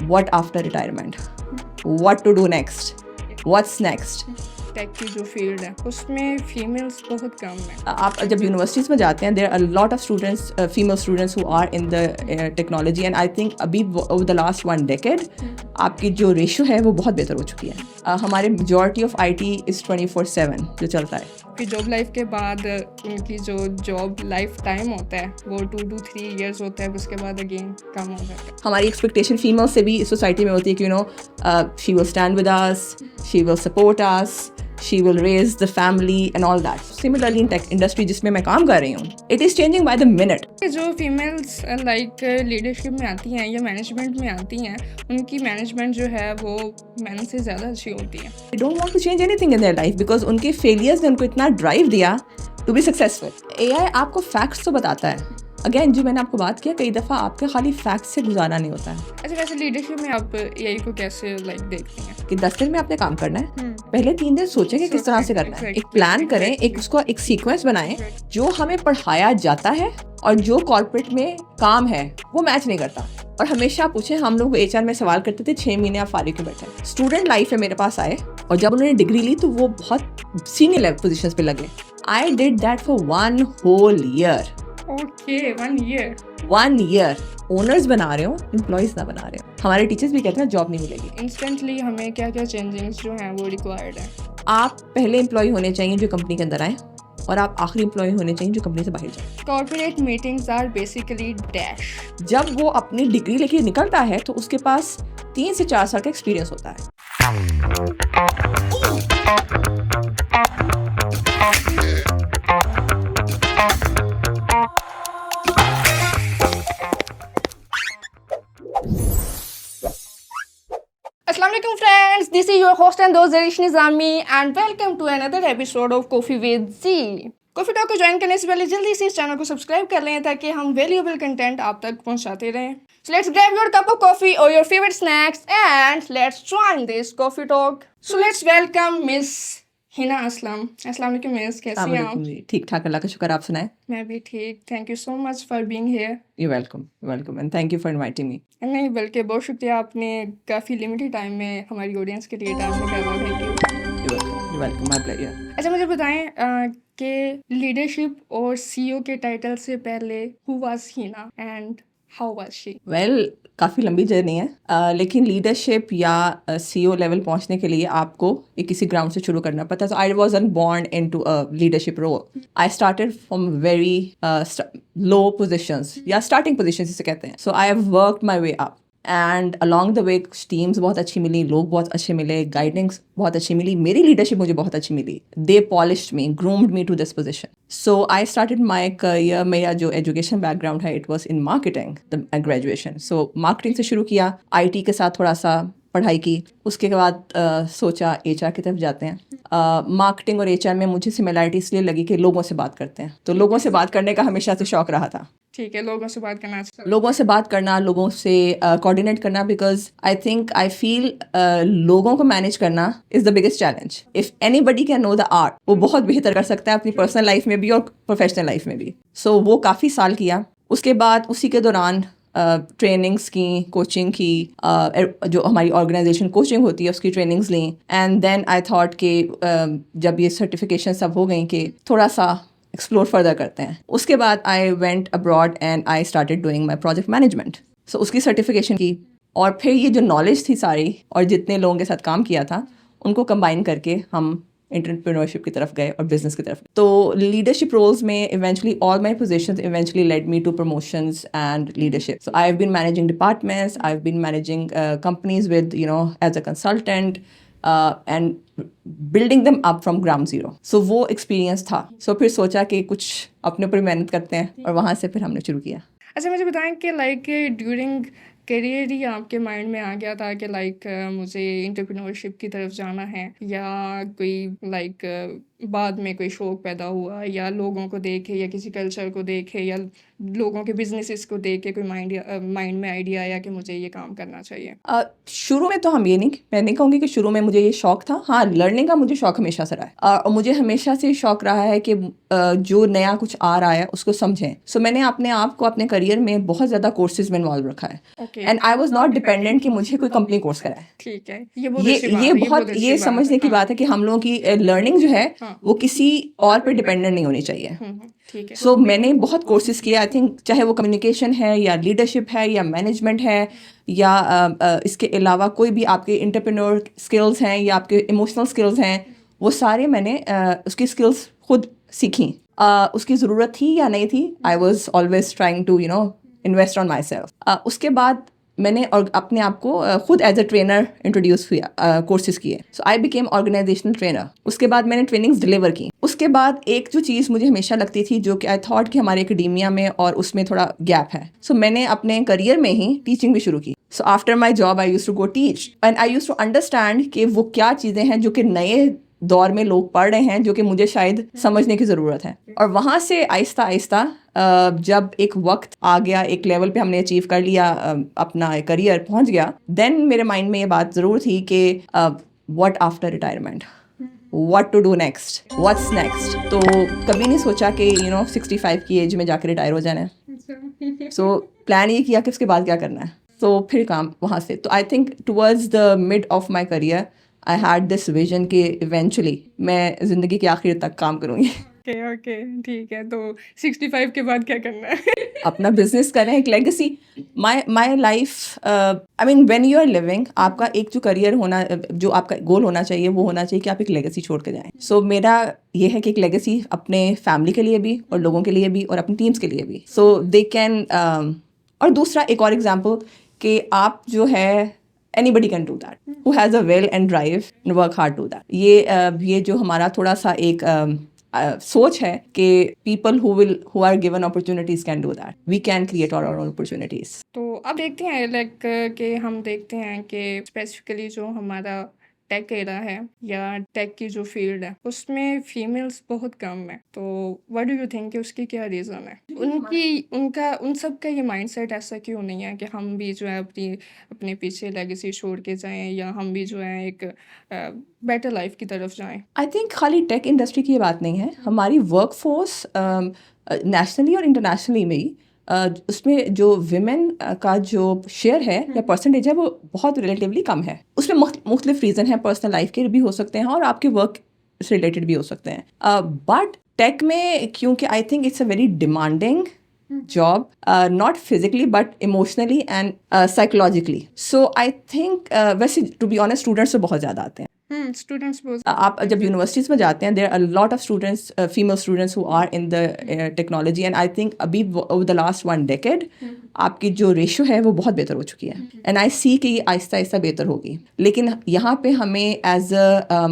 what after retirement, what to do next, what's next. Tech की जो field है उसमें फीमेल्स बहुत कम है. आप जब यूनिवर्सिटीज़ में जाते हैं, there are lot of students, female students who are in the technology, and I think अभी ओवर द लास्ट 1 decade आपकी जो रेशो है वो बहुत बेहतर हो चुकी है. हमारे मेजॉरिटी ऑफ IT इज़ 24/7 जो चलता है. कि जॉब लाइफ के बाद उनकी जो जॉब लाइफ टाइम होता है वो 2 to 3 years होता है, उसके बाद अगेन कम हो जाता है. हमारी एक्सपेक्टेशन फीमेल से भी सोसाइटी में होती है कि she will stand with us, she will support us, she will raise the family and all that. Similarly in tech industry जिसमें मैं काम कर रही हूँ, it is changing by the minute. जो फीमेल्स लाइक लीडरशिप में आती हैं या मैनेजमेंट में आती हैं, उनकी मैनेजमेंट जो है वो मैन से ज़्यादा अच्छी होती है. They don't want to change anything in their life because उनके failures ने उनको इतना drive दिया to be successful. AI आपको facts तो बताता है. अगेन जो मैंने आपको बात किया, कई दफ़ा आपके खाली फैक्ट से गुजारा नहीं होता है. अच्छा, वैसे लीडरशिप में आप AI को कैसे लाइक देखते हैं? कि 10 दिन में आपने काम करना है, पहले 3 दिन सोचें कि किस तरह से करना है, एक प्लान करें, एक उसको एक सीक्वेंस बनाएं. जो हमें पढ़ाया जाता है और जो कॉर्पोरेट में काम है वो मैच नहीं करता. और हमेशा पूछें, हम लोग HR में सवाल करते थे 6 महीने आप फारिग क्यों बैठे. स्टूडेंट लाइफ में मेरे पास आए और जब उन्होंने डिग्री ली तो वो बहुत सीनियर लेवल पोजीशंस पे लगे. I did that for 1 whole year. Okay, 1 year. 1 year. Owners बना रहे हो, एम्प्लॉयज ना बना रहे हो. हमारे टीचर्स भी कहते हैं जॉब नहीं मिलेगी. इंस्टेंटली हमें क्या क्या चेंजिंग्स जो हैं वो रिक्वायर्ड है. आप पहले एम्प्लॉय होने चाहिए जो कंपनी के अंदर आए, और आप आखिरी एम्प्लॉय होने चाहिए जो कंपनी से बाहर जाए. Corporate meetings are basically dash. जब वो अपनी डिग्री लेके निकलता है तो उसके पास 3 से 4 साल का एक्सपीरियंस होता है. Assalamualaikum friends, this is your host and host Zarish Nizami and welcome to another episode of Coffee with Z. Coffee talk को ज्वाइन करने से पहले जल्दी से इस चैनल को सब्सक्राइब कर लें ताकि हम वैल्यूएबल कंटेंट आप तक पहुंचाते रहें. So let's grab your cup of coffee or your favorite snacks and let's join this coffee talk. So let's welcome Miss Hina Aslam. अस्सलाम वालेकुम मिस, कैसी हैं आप? ठीक ठाक, अल्लाह का शुक्र. आप सुनाएं. मैं भी ठीक. Thank you so much for being here. You welcome and thank you for inviting me. नहीं, बल्कि बहुत शुक्रिया, आपने काफ़ी लिमिटेड टाइम में हमारी ऑडियंस के लिए टाइम निकाला. Thank you welcome, my pleasure. अच्छा, मुझे बताएं कि लीडरशिप और CEO के टाइटल से पहले who was Hina and how was she? Well, काफ़ी लंबी जर्नी है, लेकिन लीडरशिप या CEO लेवल पहुंचने के लिए आपको एक किसी ग्राउंड से शुरू करना पड़ता है. So I wasn't born into a leadership role. I started from very low positions या स्टार्टिंग पोजिशन जिसे कहते हैं. So I have worked my way up and along the way teams बहुत अच्छी मिली, लोग बहुत अच्छे मिले, गाइडेंस बहुत अच्छी मिली, मेरी लीडरशिप मुझे बहुत अच्छी मिली. They polished me, groomed me to this position. So I started my career. मेरा जो एजुकेशन बैकग्राउंड है it was in marketing, the graduation. So marketing से शुरू किया, IT के साथ थोड़ा सा पढ़ाई की. उसके बाद सोचा HR की तरफ जाते हैं. मार्केटिंग और HR में मुझे सिमिलैरिटी इसलिए लगी कि लोगों से बात करते हैं, तो लोगों से बात करने का हमेशा से शौक रहा था. ठीक है, लोगों से बात करना अच्छा. लोगों से बात करना, लोगों से कोऑर्डिनेट करना, बिकॉज आई फील लोगों को मैनेज करना is the biggest challenge. If anybody can know the art, वो बहुत बेहतर कर सकता है अपनी पर्सनल लाइफ में भी और प्रोफेशनल लाइफ में भी. सो वो काफ़ी साल किया. उसके बाद उसी के दौरान ट्रेनिंग्स की, कोचिंग की, जो हमारी ऑर्गेनाइजेशन कोचिंग होती है उसकी ट्रेनिंग्स ली. एंड देन आई थॉट कि जब ये सर्टिफिकेशन सब हो गई कि थोड़ा सा एक्सप्लोर फर्दर करते हैं. उसके बाद I went abroad and I started doing my project management. So उसकी सर्टिफिकेशन की, और फिर ये जो नॉलेज थी सारी और जितने लोगों के साथ काम किया था उनको कंबाइन करके हम एंटरप्रेन्योरशिप की तरफ गए और बिजनेस की तरफ. तो लीडरशिप रोल्स में eventually all my positions eventually led me to promotions and leadership. So I have been managing departments, I have been managing companies with as a consultant and building them up from ground zero. So वो experience था. सो फिर सोचा कि कुछ अपने ऊपर मेहनत करते हैं और वहाँ से फिर हमने शुरू किया. अच्छा, मुझे बताएं कि लाइक ड्यूरिंग करियर ही आपके माइंड में आ गया था कि लाइक मुझे एंटरप्रेन्योरशिप की तरफ जाना है, या कोई लाइक बाद में कोई शौक पैदा हुआ, या लोगों को देखे या किसी कल्चर को देखे या लोगों के बिजनेसेस को देख के कोई माइंड में आइडिया आया कि मुझे ये काम करना चाहिए? शुरू में तो मैं नहीं कहूँगी कि शुरू में मुझे ये शौक था। हाँ, लर्निंग का मुझे शौक हमेशा से रहा है, और मुझे हमेशा से शौक रहा है कि जो नया कुछ आ रहा है उसको समझें। सो मैंने अपने आप को अपने करियर में बहुत ज़्यादा कोर्सेज में इन्वॉल्व रखा है, okay, and I was not dependent कि मुझे कोई कंपनी कोर्स कराए। ठीक है, ये बहुत अच्छी बात है, ये बहुत अच्छी ये बात समझने है। की बात है कि हम लोगों की लर्निंग जो है हाँ। वो किसी और पे डिपेंडेंट नहीं होनी चाहिए। ठीक है। सो मैंने बहुत कोर्सेज किए। आई थिंक चाहे वो कम्युनिकेशन है या लीडरशिप है या मैनेजमेंट है या इसके अलावा कोई भी आपके एंटरप्रेन्योर स्किल्स हैं या आपके इमोशनल स्किल्स हैं, वो सारे मैंने उसकी स्किल्स खुद सीखी। उसकी ज़रूरत थी या नहीं थी, I was always trying to invest on my self. उसके बाद मैंने और अपने आप को खुद एज अ ट्रेनर इंट्रोड्यूस हुआ, कोर्सेज किए। So I became organisational trainer. उसके बाद मैंने ट्रेनिंग्स डिलीवर की। उसके बाद एक जो चीज़ मुझे हमेशा लगती थी, जो कि आई थॉट कि हमारे एकेडेमिया में और उसमें थोड़ा गैप है, सो मैंने अपने करियर में ही टीचिंग भी शुरू की। So after my job I use to go teach, and I use to understand कि वो क्या चीज़ें हैं जो कि नए दौर में लोग पढ़ रहे हैं, जो कि मुझे शायद समझने की ज़रूरत है। और वहाँ से आहिस्ता आहिस्ता जब एक वक्त आ गया, एक लेवल पे हमने अचीव कर लिया, अपना करियर पहुँच गया, देन मेरे माइंड में ये बात ज़रूर थी कि what after retirement, what to do next, what's next. तो कभी नहीं सोचा कि 65 की एज में जाकर रिटायर हो जाना है। सो प्लान ये किया कि उसके बाद क्या करना है, तो फिर काम वहाँ से। तो I think towards the mid of my career I had this vision कि इवेंचुअली मैं ज़िंदगी के आखिर तक काम करूँगी। ओके, ठीक है। तो 65 के बाद क्या करना है? अपना बिजनेस करें, एक legacy. My life, I mean when you are living, आपका एक जो करियर होना, जो आपका गोल होना चाहिए, वो होना चाहिए कि आप एक लेगेसी छोड़ के जाएं। सो मेरा ये है कि एक लेगेसी अपने फैमिली के लिए भी और लोगों के लिए भी और अपनी टीम्स के लिए भी, सो दे कैन। और दूसरा एक और एग्जाम्पल कि आप जो है anybody can do that who has a will and drive and work hard to that। ये जो हमारा थोड़ा सा एक सोच है कि people who are given opportunities can do that, we can create our own opportunities। तो अब देखते हैं कि हम देखते हैं कि स्पेसिफिकली जो हमारा टेक एरा है या टेक की जो फील्ड है, उसमें फीमेल्स बहुत कम है। तो व्हाट डू यू थिंक कि उसकी क्या रीज़न है? उन सब का ये माइंडसेट ऐसा क्यों नहीं है कि हम भी जो है अपने पीछे लेगेसी छोड़ के जाएं, या हम भी जो है एक बेटर लाइफ की तरफ जाएं? आई थिंक खाली टेक इंडस्ट्री की ये बात नहीं है, हमारी वर्क फोर्स नेशनली और इंटरनेशनली में ही उसमें जो विमेन का जो शेयर है या परसेंटेज है, वो बहुत रिलेटिवली कम है। उसमें मुख्तलिफ रीज़न है, पर्सनल लाइफ के भी हो सकते हैं और आपके वर्क से रिलेटेड भी हो सकते हैं। बट टेक में क्योंकि I think it's a very demanding job, not physically but emotionally and psychologically। So I think वैसे to be honest students तो बहुत ज़्यादा आते हैं। स्टूडेंट्स बहुत आप जब यूनिवर्सिटीज़ में जाते हैं, there are a lot of students, female students who are in the technology, and I think अभी over the last 1 decade आपकी जो रेशो है वो बहुत बेहतर हो चुकी है, एंड आई सी कि ये आहिस्ता आहिस्ता बेहतर होगी। लेकिन यहाँ पे हमें as a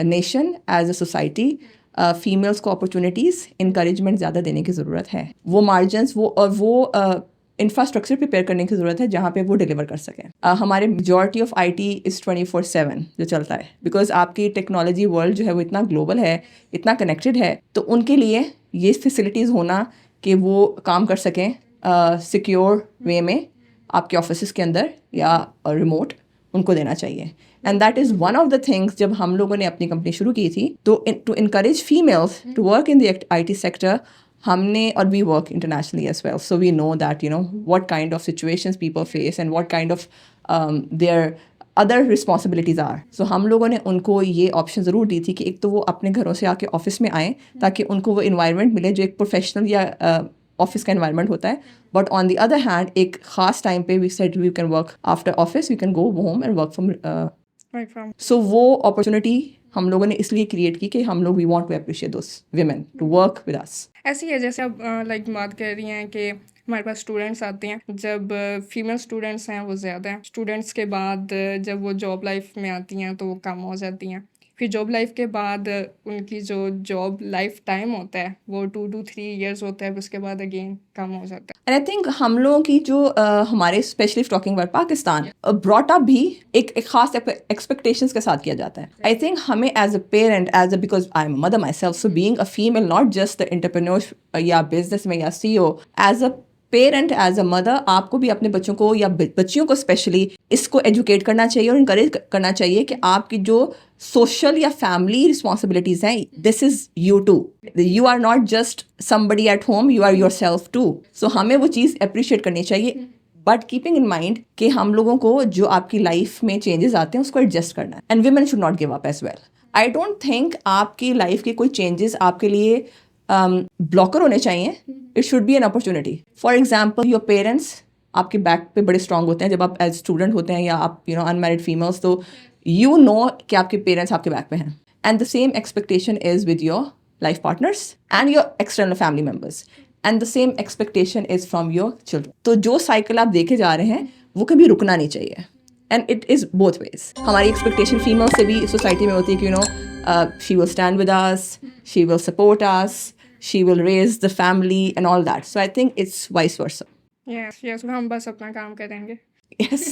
nation, as a society, females को अपॉर्चुनिटीज़, इंकरेजमेंट ज़्यादा देने की ज़रूरत है। वो मार्जिनस वो इंफ्रास्ट्रक्चर प्रिपेयर करने की ज़रूरत है जहाँ पे वो डिलीवर कर सकें। हमारे मेजॉरिटी ऑफ IT इज़ 24/7 जो चलता है, बिकॉज आपकी टेक्नोलॉजी वर्ल्ड जो है वो इतना ग्लोबल है, इतना कनेक्टेड है, तो उनके लिए ये फैसिलिटीज़ होना कि वो काम कर सकें सिक्योर वे में आपके ऑफिस के अंदर या रिमोट, उनको देना चाहिए। And that is one of the things जब हम लोगों ने अपनी कंपनी शुरू की थी, तो to encourage females to work in the IT sector, हमने, और we work internationally as well, so we know that what kind of situations people face and what kind of their other responsibilities are. So हम लोगों ने उनको ये option ज़रूर दी थी कि एक तो वो अपने घरों से आके ऑफिस में आएँ, ताकि उनको वो इन्वायरमेंट मिले जो एक प्रोफेशनल या ऑफिस का इन्वायरमेंट होता है। But on the other hand एक ख़ास टाइम पे we said we can work after office, we can go home and work from. So वो अपॉर्चुनिटी हम लोगों ने इसलिए क्रिएट की कि हम लोग we want to appreciate those women to work with us. ऐसी है जैसे आप लाइक बात कर रही हैं कि हमारे पास स्टूडेंट्स आते हैं, जब फीमेल स्टूडेंट्स हैं वो ज़्यादा हैं। स्टूडेंट्स के बाद जब वो जॉब लाइफ में आती हैं तो वो कम हो जाती हैं। फिर जॉब लाइफ के बाद उनकी जो जॉब लाइफ टाइम होता है वो 2 to 3 years होता है, फिर उसके बाद अगेन कम हो जाता है। एंड आई थिंक हम लोगों की जो हमारे specially talking about Pakistan brought up भी एक खास एक्सपेक्टेशंस के साथ किया जाता है। आई थिंक हमें as a parent because I am mother my self, so being a female not just the entrepreneur या बिजनेस में या CEO, as a parent as a mother आपको भी अपने बच्चों को या बच्चियों को स्पेशली इसको एजुकेट करना चाहिए और इनकरेज करना चाहिए कि आपकी जो सोशल या फैमिली रिस्पॉन्सिबिलिटीज हैं, this is you too, you are not just somebody at home, you are your self too. So हमें वो चीज़ अप्रिशिएट करनी चाहिए, बट कीपिंग इन माइंड कि हम लोगों को जो आपकी लाइफ में चेंजेस आते हैं उसको एडजस्ट करना है, and women should not give up as well. I don't think आपकी लाइफ के कोई चेंजेस आपके लिए ब्लॉकर होने चाहिए, it should be an opportunity. For example your parents आपके बैक पे बड़े स्ट्रांग होते हैं जब आप एज स्टूडेंट होते हैं या आप अनमैरिड फीमेल्स, तो यू नो कि आपके पेरेंट्स आपके बैक पे हैं, and the same expectation is with your life partners and your external family members, and the same expectation is from your children. तो जो साइकिल आप देखे जा रहे हैं वो कभी रुकना नहीं चाहिए, and it is both ways. हमारी एक्सपेक्टेशन फीमेल से भी सोसाइटी में होती है कि she will stand with us, she will support us, she will raise the family and all that. So I think it's vice versa. Yes हम बस अपना काम करेंगे। Yes,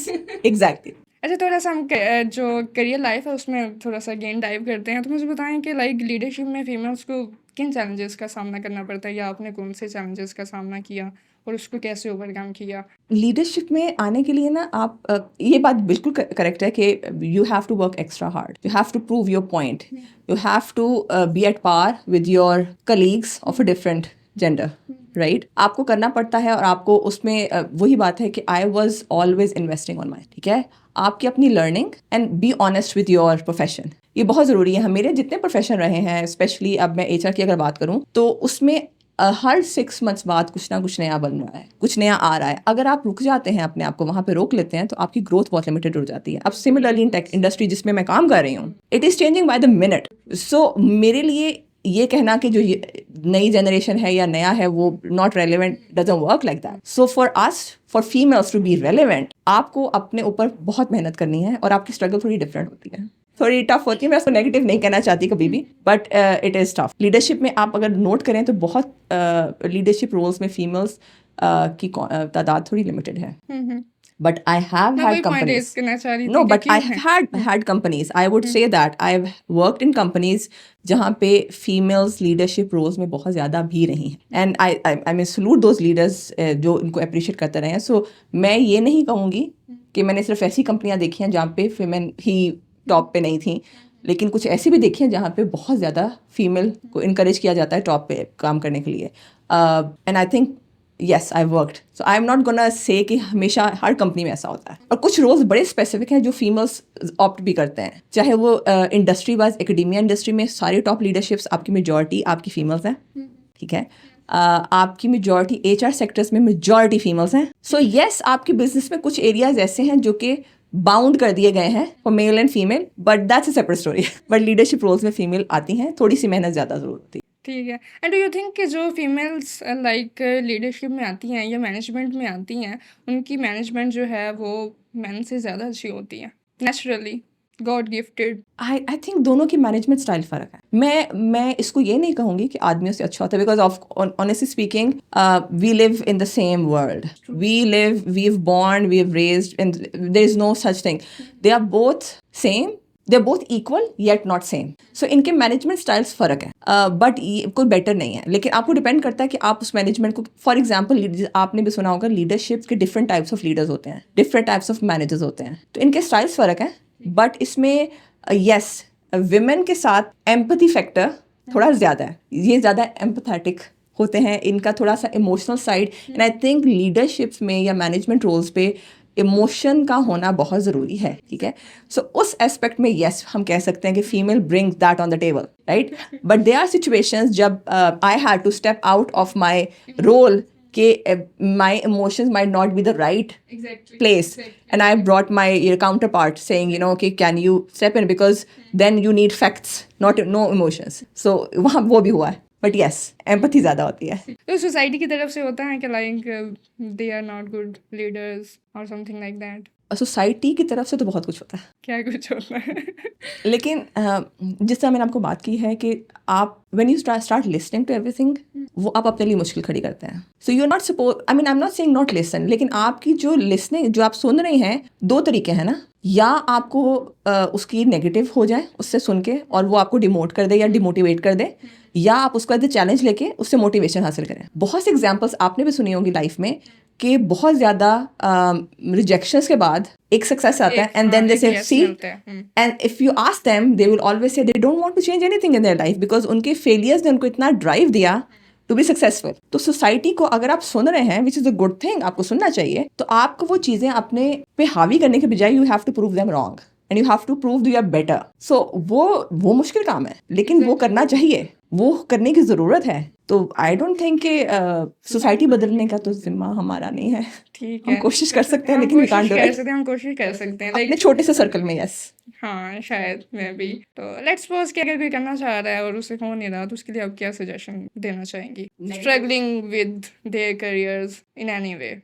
exactly. अच्छा, थोड़ा सा हम जो करियर लाइफ है उसमें थोड़ा सा गेन डाइव करते हैं, तो मुझे बताएं कि लाइक लीडरशिप में फीमेल्स को किन चैलेंजेस का सामना करना पड़ता है, या आपने कौन से चैलेंजेस का सामना किया और उसको कैसे ओवरकम किया? लीडरशिप में आने के लिए ना आप ये बात बिल्कुल करेक्ट है कि you have to work extra hard, you have to prove your point, you have to be at par with your colleagues of a different gender, right? आपको करना पड़ता है, और आपको उसमें वही बात है कि आई was always investing on my, ठीक है, आपकी अपनी learning and be honest with your profession, ये बहुत ज़रूरी है। मेरे जितने प्रोफेशन रहे हैं, स्पेशली अब मैं HR की अगर बात करूँ, तो उसमें हर 6 months बाद कुछ ना कुछ नया बन रहा है, कुछ नया आ रहा है। अगर आप रुक जाते हैं, अपने आप को वहाँ पे रोक लेते हैं, तो आपकी ग्रोथ बहुत लिमिटेड हो जाती है। अब सिमिलरली इन टेक इंडस्ट्री जिसमें मैं काम कर रही हूँ, it is changing by the minute. So मेरे लिए ये कहना कि जो नई जनरेशन है या नया है वो not relevant doesn't work like that. So for us, for females to be relevant, आपको अपने ऊपर बहुत मेहनत करनी है, और आपकी स्ट्रगल थोड़ी डिफरेंट होती है, थोड़ी टफ होती है। मैं उसको नेगेटिव नहीं कहना चाहती कभी भी, but it is tough. Leadership में आप अगर नोट करें तो बहुत लीडरशिप रोल्स में फीमेल्स की तादाद थोड़ी लिमिटेड है। But I have had companies. No, but I have had companies. I would say that I've worked in companies जहाँ पे females leadership roles में बहुत ज़्यादा भी रही हैं, and I mean salute those leaders जो इनको appreciate करते रहे हैं। So मैं ये नहीं कहूँगी कि मैंने सिर्फ ऐसी कंपनियाँ देखी हैं जहाँ पे women ही टॉप पे नहीं थी, लेकिन कुछ ऐसी भी देखी हैं जहाँ पे बहुत ज़्यादा फीमेल को इनकरेज किया जाता है टॉप पे काम करने के लिए। And I think yes, I've worked. So I'm not gonna say कि हमेशा हर कंपनी में ऐसा होता है, और कुछ रोल्स बड़े स्पेसिफिक हैं जो फीमेल्स ऑप्ट भी करते हैं, चाहे वो इंडस्ट्री वाइज, एकेडेमिया इंडस्ट्री में सारी टॉप लीडरशिप्स आपकी मेजॉरिटी आपकी फीमेल्स हैं, ठीक है। आपकी मेजॉरिटी HR सेक्टर्स में मेजॉरिटी फीमेल्स हैं। सो येस, आपके बिजनेस में कुछ एरियाज ऐसे हैं जो कि बाउंड कर दिए गए हैं for male and female, but that's a separate story. But leadership roles में फीमेल आती हैं, थोड़ी सी मेहनत ज़्यादा ज़रूर होती है। ठीक है। एंड डू यू थिंक कि जो फीमेल्स लाइक लीडरशिप में आती हैं या मैनेजमेंट में आती हैं, उनकी मैनेजमेंट जो है वो मैन से ज़्यादा अच्छी होती है naturally, God gifted? I think दोनों की मैनेजमेंट स्टाइल फ़र्क है। मैं इसको ये नहीं कहूँगी कि आदमियों से अच्छा होता है, because of honestly speaking we live in the same world, we have born, we have raised, and there is no such thing, they are both same, they are both equal yet not same. So इनके management styles फ़र्क है, but ये कोई better नहीं है, लेकिन आपको depend करता है कि आप उस मैनेजमेंट को, फॉर एग्जाम्पल आपने भी सुना होगा लीडरशिप के डिफरेंट टाइप्स ऑफ लीडर्स होते हैं, डिफरेंट टाइप्स ऑफ मैनेजर्स होते हैं, तो इनके स्टाइल्स फ़र्क हैं। बट इसमें यस, विमेन के साथ एम्पैथी फैक्टर थोड़ा ज़्यादा है, ये ज़्यादा एम्पैथेटिक होते हैं, इनका थोड़ा सा emotional side, and I think leaderships में या मैनेजमेंट रोल्स पे इमोशन का होना बहुत ज़रूरी है, ठीक है। सो उस एस्पेक्ट में यस, हम कह सकते हैं कि female brings that on the table, right. But there are situations जब I had to step out of my role कि my emotions might not be the right place, and I brought my counterpart saying, okay, can you step in, because then you need facts, no emotions. So वहाँ वो भी हुआ है, but yes, empathy ज़्यादा होती है। तो सोसाइटी की तरफ से होता है कि like they are not good leaders और समथिंग लाइक दैट? सोसाइटी की तरफ से तो बहुत कुछ होता है, क्या कुछ होता है? लेकिन जिस तरह मैंने आपको बात की है कि आप when you start listening to everything, वो आप अपने लिए मुश्किल खड़ी करते हैं. So you are not suppose, I mean I am not saying not listen, लेकिन आपकी जो लिसनिंग, जो आप सुन रहे हैं, दो तरीके हैं ना. या आपको उसकी नेगेटिव हो जाए उससे सुन के और वो आपको डिमोट कर दे या डिमोटिवेट कर दे, या आप उसको एज ए चैलेंज लेके उससे मोटिवेशन हासिल करें. बहुत से एग्जाम्पल्स आपने भी सुनी होंगी लाइफ में कि बहुत ज़्यादा रिजेक्शंस के बाद एक सक्सेस आता है, and then they say see, and if you ask them they will always say they don't want to change anything in their life, because उनके फेलियर्स ने उनको इतना ड्राइव दिया टू बी सक्सेसफुल. तो सोसाइटी को अगर आप सुन रहे हैं, which is a good thing, आपको सुनना चाहिए, तो आपको वो चीज़ें अपने पे हावी करने के बजाय you have to prove them wrong and you have to prove you are better. So वो मुश्किल काम है, लेकिन वो करना चाहिए, वो करने की ज़रूरत है. तो आई डोंट थिंक कि सोसाइटी बदलने का तो जिम्मा हमारा नहीं है. ठीक हम है, कोशिश कर सकते हैं, हम लेकिन we can't do कोशिश कर it. सकते हैं, हम कोशिश कर सकते हैं, अपने लाइक छोटे से सर्कल में. यस, हाँ शायद मैं भी. तो लेट्स सपोज कि अगर कोई करना चाह रहा है और उसे हो नहीं रहा, तो उसके लिए आप क्या सजेशन देना चाहेंगी, struggling with their careers in any way?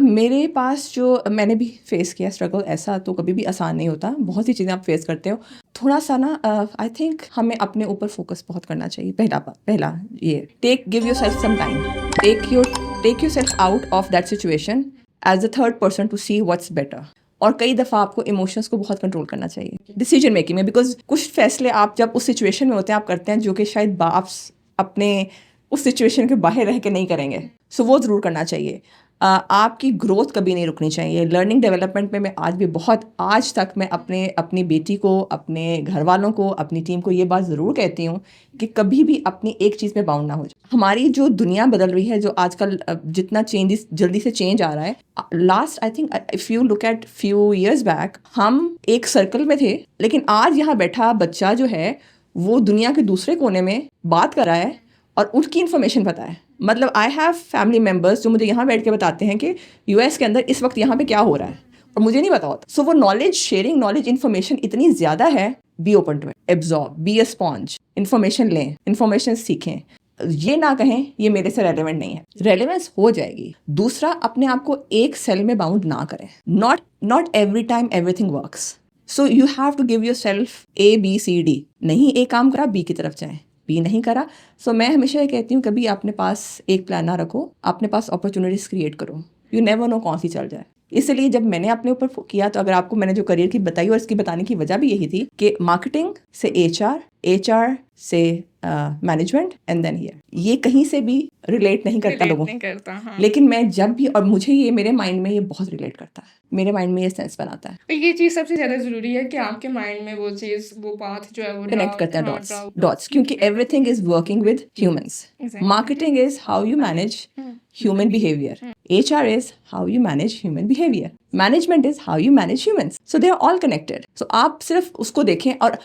मेरे पास जो मैंने भी फेस किया स्ट्रगल, ऐसा तो कभी भी आसान नहीं होता, बहुत सी चीज़ें आप फेस करते हो. थोड़ा सा ना आई थिंक हमें अपने ऊपर फोकस बहुत करना चाहिए. पहला ये, give your self some time, take your self out of that situation as a third person to see what's better. और कई दफ़ा आपको इमोशंस को बहुत कंट्रोल करना चाहिए डिसीजन मेकिंग में, बिकॉज कुछ फैसले आप जब उस सिचुएशन में होते हैं आप करते हैं जो कि शायद आप अपने उस सिचुएशन के बाहर रह के नहीं करेंगे. सो वो ज़रूर करना चाहिए. आपकी ग्रोथ कभी नहीं रुकनी चाहिए. लर्निंग डेवलपमेंट में मैं आज तक मैं अपनी बेटी को, अपने घर वालों को, अपनी टीम को ये बात ज़रूर कहती हूँ कि कभी भी अपनी एक चीज़ में बाउंड ना हो जाए. हमारी जो दुनिया बदल रही है, जो आजकल जितना चेंजेस जल्दी से चेंज आ रहा है, last I think if you look at few years back हम एक सर्कल में थे, लेकिन आज यहाँ बैठा बच्चा जो है वो दुनिया के दूसरे कोने में बात कर रहा है और उनकी इन्फॉर्मेशन पता है. मतलब आई हैव फैमिली मेम्बर्स जो मुझे यहाँ बैठ के बताते हैं कि यूएस के अंदर इस वक्त यहाँ पे क्या हो रहा है और मुझे नहीं पता होता. सो वो नॉलेज शेयरिंग, नॉलेज इन्फॉर्मेशन इतनी ज़्यादा है. Be open to it, absorb, be a sponge, information लें, इन्फॉर्मेशन सीखें. ये ना कहें ये मेरे से रेलेवेंट नहीं है, रेलेवेंस हो जाएगी. दूसरा, अपने आप को एक सेल में बाउंड ना करें. Not every time everything works. So you have to give your self ABCD. नहीं ए काम करा बी की तरफ जाएं, बी नहीं करा. सो मैं हमेशा ये कहती हूँ कभी अपने पास एक प्लान ना रखो, अपने पास अपॉर्चुनिटीज क्रिएट करो. यू नेवर नो कौन सी चल जाए. इसलिए जब मैंने अपने ऊपर किया, तो अगर आपको मैंने जो करियर की बताई और इसकी बताने की वजह भी यही थी कि मार्केटिंग से HR से मैनेजमेंट एंड देन हियर, ये कहीं से भी रिलेट नहीं करता लोगों, नहीं करता. हाँ. लेकिन मैं जब भी, और मुझे ये मेरे माइंड में ये बहुत रिलेट करता है, मेरे माइंड में ये सेंस बनाता है. तो ये चीज़ सबसे ज़्यादा ज़रूरी है कि आपके माइंड में वो चीज़, वो पाथ जो है वो कनेक्ट करता है डॉट्स, क्योंकि everything is working with humans. Marketing is how you manage human behavior. HR is how you manage human behavior. Management is how you manage humans. So they are all connected. So आप सिर्फ उसको देखें और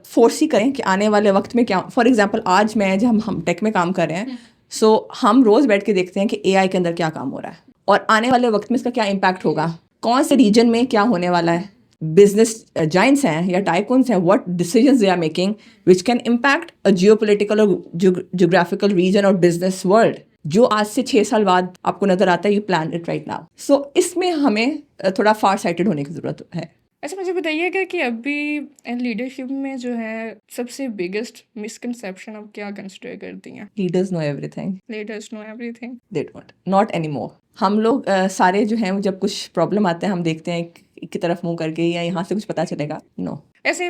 force करें कि आने वाले वक्त में क्या. फॉर एग्जाम्पल आज मैं जब हम टेक में काम कर रहे हैं, सो हम रोज़ बैठ के देखते हैं कि AI के अंदर क्या काम हो रहा है और आने वाले वक्त में इसका क्या इम्पैक्ट होगा, कौन से रीजन में क्या होने वाला है. बिजनेस जाइंट्स हैं या टाइकून्स हैं, what decisions they are making which can impact a geopolitical और जियोग्राफिकल रीजन और बिजनेस वर्ल्ड, जो आज से 6 साल बाद आपको नजर आता है. You plan it right now. So इसमें हमें थोड़ा फार साइटेड होने की जरूरत है. अच्छा, मुझे बताइएगा कि अभी लीडरशिप में जो है सबसे बिगेस्ट मिसकंसेप्शन आप क्या कंसिडर करती हैं? Leaders know everything. Leaders know everything. They don't, not anymore. हम लोग सारे जो हैं, जब कुछ प्रॉब्लम आते हैं हम देखते हैं एक की तरफ मुंह करके या यहाँ से कुछ पता चलेगा. नो. ऐसे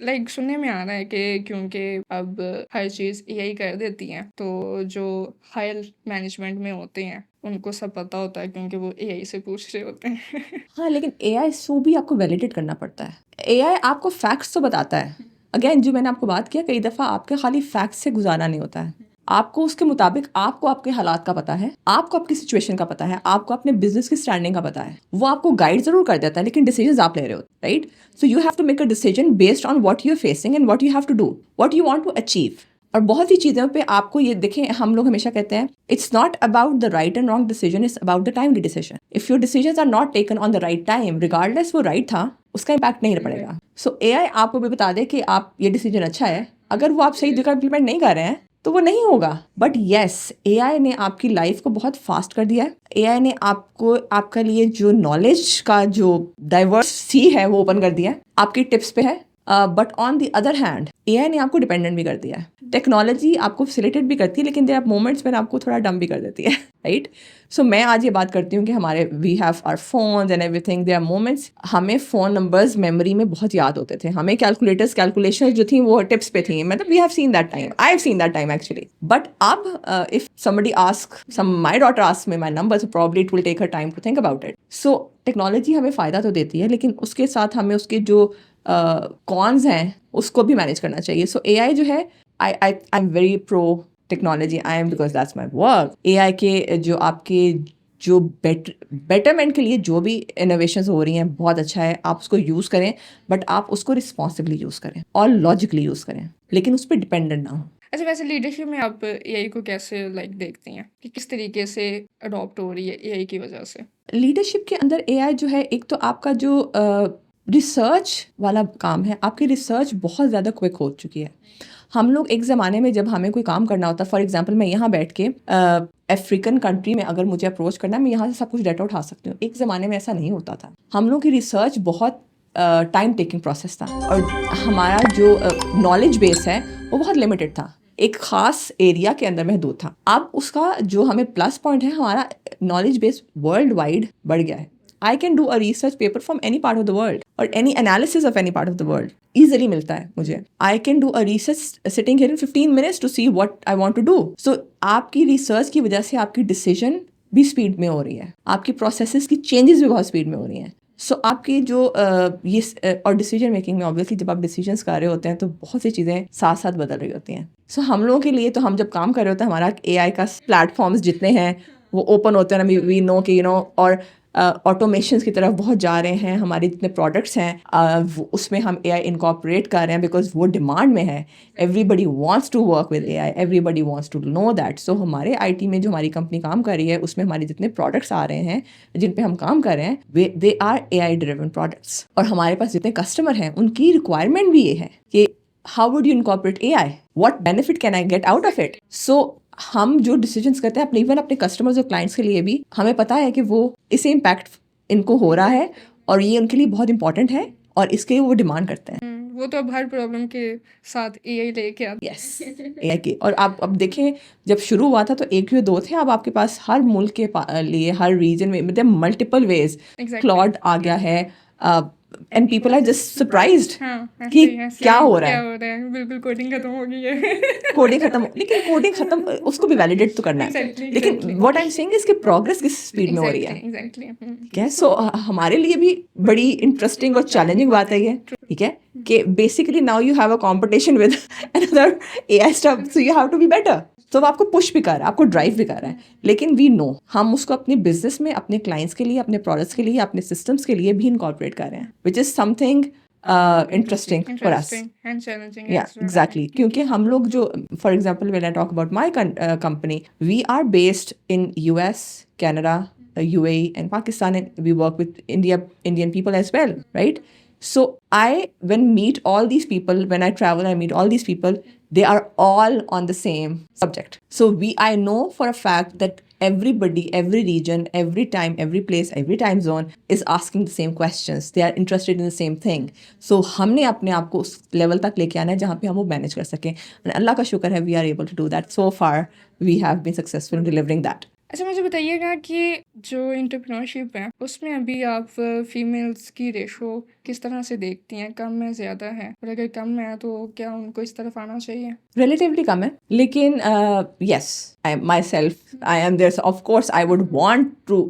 लाइक सुनने में आ रहा है कि क्योंकि अब हर चीज़ AI कर देती हैं, तो जो हायर मैनेजमेंट में होते हैं उनको सब पता होता है क्योंकि वो AI से पूछ रहे होते हैं. हाँ, लेकिन AI सो भी आपको वैलिडेट करना पड़ता है. AI आपको फैक्ट्स तो बताता है. अगेन, जो मैंने आपको बात किया, कई दफ़ा आपके खाली फैक्ट्स से गुजारा नहीं होता है. आपको उसके मुताबिक, आपको आपके हालात का पता है, आपको आपकी सिचुएशन का पता है, आपको अपने बिजनेस की स्टैंडिंग का पता है. वो आपको गाइड जरूर कर देता है, लेकिन डिसीजन आप ले रहे हो, right. So you have to make a decision based on what you are facing and what you have to do, what you want to achieve. और बहुत सी चीज़ों पे आपको ये देखें, हम लोग हमेशा कहते हैं it's not about the right and wrong decision, it's about the timely decision. If your decisions are not taken on the right time, regardless वो राइट था, उसका इम्पैक्ट नहीं पड़ेगा. सो AI आपको भी बता दे कि आप ये डिसीजन अच्छा है, अगर वो आप सही जगह इम्प्लीमेंट नहीं कर रहे हैं तो वो नहीं होगा। बट येस, एआई ने आपकी लाइफ को बहुत फास्ट कर दिया है। एआई ने आपको आपका लिए जो नॉलेज का जो डाइवर्स सी है वो ओपन कर दिया है, आपकी टिप्स पे है। But on the other hand AI ने आपको डिपेंडेंट भी कर दिया है। टेक्नोलॉजी आपको फैसिलिटेट भी करती है, लेकिन देयर आर मोमेंट्स में आपको थोड़ा डम भी कर देती है, राइट। सो मैं आज ये बात करती हूँ कि हमारे we have our phones and everything, there are moments हमें फ़ोन नंबर्स मेमोरी में बहुत याद होते थे, हमें कैलकुलेशन जो थी वो टिप्स पे थी, मतलब we have seen that time, I have seen that time actually. But अब if somebody ask my daughter ask me my number, so probably it will take her time to think about it. So technology हमें फ़ायदा तो देती है, लेकिन उसके साथ हमें उसके जो कॉन्स हैं उसको भी मैनेज करना चाहिए। सो एआई जो है, I am very pro technology, I am, because that's my work. AI के जो आपके जो बेटरमेंट के लिए जो भी इनोवेशंस हो रही हैं बहुत अच्छा है, आप उसको यूज़ करें, बट आप उसको रिस्पॉन्सिबली यूज़ करें और लॉजिकली यूज़ करें, लेकिन उस पर डिपेंडेंट ना हो। अच्छा, वैसे लीडरशिप में आप एआई को कैसे देखती हैं कि किस तरीके से अडॉप्ट हो रही है एआई की वजह से? लीडरशिप के अंदर एआई जो है, एक तो आपका जो रिसर्च वाला काम है, आपकी रिसर्च बहुत ज़्यादा क्विक हो चुकी है। हम लोग एक ज़माने में जब हमें कोई काम करना होता, फॉर एग्जांपल मैं यहाँ बैठ के अफ्रीकन कंट्री में अगर मुझे अप्रोच करना है, मैं यहाँ से सब कुछ डाटा उठा सकती हूँ। एक ज़माने में ऐसा नहीं होता था। हम लोग की रिसर्च बहुत टाइम टेकिंग प्रोसेस था, और हमारा जो नॉलेज बेस है वो बहुत लिमिटेड था, एक ख़ास एरिया के अंदर महदूद था। अब उसका जो हमें प्लस पॉइंट है, हमारा नॉलेज बेस वर्ल्ड वाइड बढ़ गया है। I can do a research paper from any part of the world or any analysis of any part of the world. Easily मिलता है मुझे. I can do a research sitting here in 15 minutes to see what I want to do. So आपकी research की वजह से आपकी decision भी speed में हो रही है. आपकी processes की changes भी बहुत speed में हो रही हैं. So आपकी जो ये और डिसीजन मेकिंग में ऑब्वियसली जब आप डिसीजंस कर रहे होते हैं तो बहुत सी चीज़ें साथ साथ बदल रही होती हैं. सो हम लोगों के लिए तो हम जब काम कर रहे होते हैं, हमारा AI का प्लेटफॉर्म्स जितने हैं वो ओपन होते हैं ना, वी नो कि और ऑटोमेशन की तरफ बहुत जा रहे हैं। हमारे जितने प्रोडक्ट्स हैं उसमें हम AI इनकॉर्पोरेट कर रहे हैं, बिकॉज वो डिमांड में है। Everybody wants to work with AI, everybody wants to know that. So हमारे IT में जो हमारी कंपनी काम कर रही है, उसमें हमारे जितने प्रोडक्ट्स आ रहे हैं जिन पे हम काम कर रहे हैं, they are AI driven products. और हमारे पास जितने कस्टमर हैं उनकी रिक्वायरमेंट भी ये है कि how would you incorporate AI, what benefit can I get out of it. So हम जो डिसीजंस करते हैं अपने इवन अपने कस्टमर्स और क्लाइंट्स के लिए भी, हमें पता है कि वो इससे इम्पैक्ट इनको हो रहा है और ये उनके लिए बहुत इंपॉर्टेंट है और इसके लिए वो डिमांड करते हैं। वो तो अब हर प्रॉब्लम के साथ AI लेके आते हैं। यस, AI के। और आप अब देखें, जब शुरू हुआ था तो एक या दो थे, अब आपके पास हर मुल्क के लिए, हर रीजन में, मतलब मल्टीपल वेज क्लॉड आ गया है। And people are just surprised कि क्या हो रहा है। बिल्कुल कोडिंग खत्म हो गई है। कोडिंग खत्म, लेकिन कोडिंग खत्म उसको भी वैलिडेट तो करना है। लेकिन what I am saying is कि प्रोग्रेस किस स्पीड में हो रही है। ठीक है, सो हमारे लिए भी बड़ी इंटरेस्टिंग और चैलेंजिंग बात है ये। ठीक है, कि basically now you have a competition with another AI stuff, so you have to be better. तो वो आपको पुश भी कर रहा है, आपको ड्राइव भी कर रहा है, लेकिन वी नो हम उसको अपने बिजनेस में, अपने क्लाइंट्स के लिए, अपने प्रोडक्ट्स के लिए, अपने सिस्टम्स के लिए भी इनकॉर्पोरेट कर रहे हैं, which is something interesting for us. या एग्जैक्टली, क्योंकि हम लोग जो, for example when I talk about my company, we are based in US, Canada, UAE and Pakistan, and we work with Indian people as well, right? So when meet all these people, when I travel, I meet all these people, they are all on the same subject. So I know for a fact that everybody, every region, every time, every place, every time zone is asking the same questions. They are interested in the same thing. So हमने अपने आप को उस level तक लेके आना है जहाँ पे हम वो मैनेज कर सकें। And अल्लाह का शुक्र है, we are able to do that. So far, we have been successful in delivering that. अच्छा, मुझे बताइएगा कि जो एंटरप्रेन्योरशिप है उसमें अभी आप फीमेल्स की रेशो किस तरह से देखती हैं? कम है, ज़्यादा है? और अगर कम है तो क्या उनको इस तरफ आना चाहिए? Relatively कम है, लेकिन yes, I myself, I am there, so of course I would want to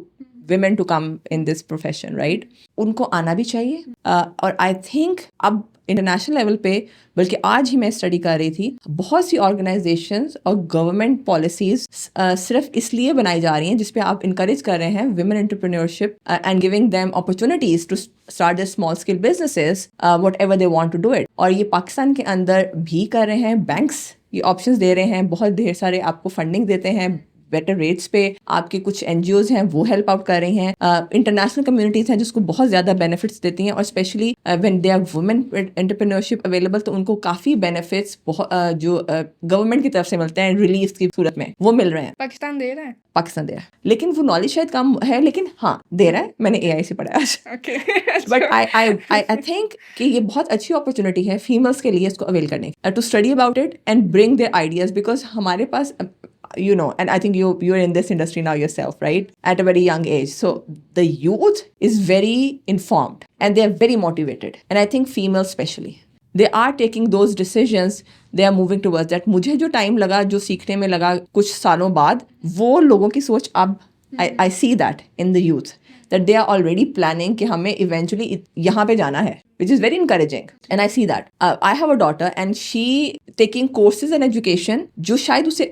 women to come in this profession, right? उनको आना भी चाहिए। और I think अब इंटरनेशनल लेवल पे, बल्कि आज ही मैं स्टडी कर रही थी, बहुत सी ऑर्गेनाइजेशंस और गवर्नमेंट पॉलिसीज सिर्फ इसलिए बनाई जा रही हैं जिसपे आप इनकरेज कर रहे हैं women entrepreneurship and giving them opportunities to start their small scale businesses whatever they want to do it. और ये पाकिस्तान के अंदर भी कर रहे हैं, बैंक्स ये ऑप्शंस दे रहे हैं, बहुत ढेर सारे आपको फंडिंग देते हैं, बेटर रेट्स पे, आपके कुछ NGOs हैं वो हेल्प आउट कर रही हैं, इंटरनेशनल कम्युनिटीज़ हैं जिसको बहुत ज़्यादा बेनिफिट्स देती हैं, और specially when they are women entrepreneurship available, तो उनको काफ़ी बेनिफिट्स जो गवर्नमेंट की तरफ से मिलते हैं रिलीफ की सूरत में, वो मिल रहे हैं। पाकिस्तान दे रहा है। पाकिस्तान दे रहा है, लेकिन वो नॉलेज शायद कम है, लेकिन हाँ दे रहा है। मैंने AI से पढ़ा है आज। ओके बट आई थिंक कि ये बहुत अच्छी अपॉर्चुनिटी है फीमेल्स के लिए इसको अवेल करने की, to study about it and bring their ideas, because हमारे पास you know, and I think you're in this industry now yourself, right, at a very young age, so the youth is very informed and they are very motivated, and I think females especially, they are taking those decisions, they are moving towards that. मुझे जो time लगा, जो सीखने में लगा कुछ सालों बाद, वो लोगों की सोच अब I see that in the youth, that they are already planning कि हमें eventually यहाँ पे जाना है, which is very encouraging, and I see that. I have a daughter and she taking courses in education जो शायद उसे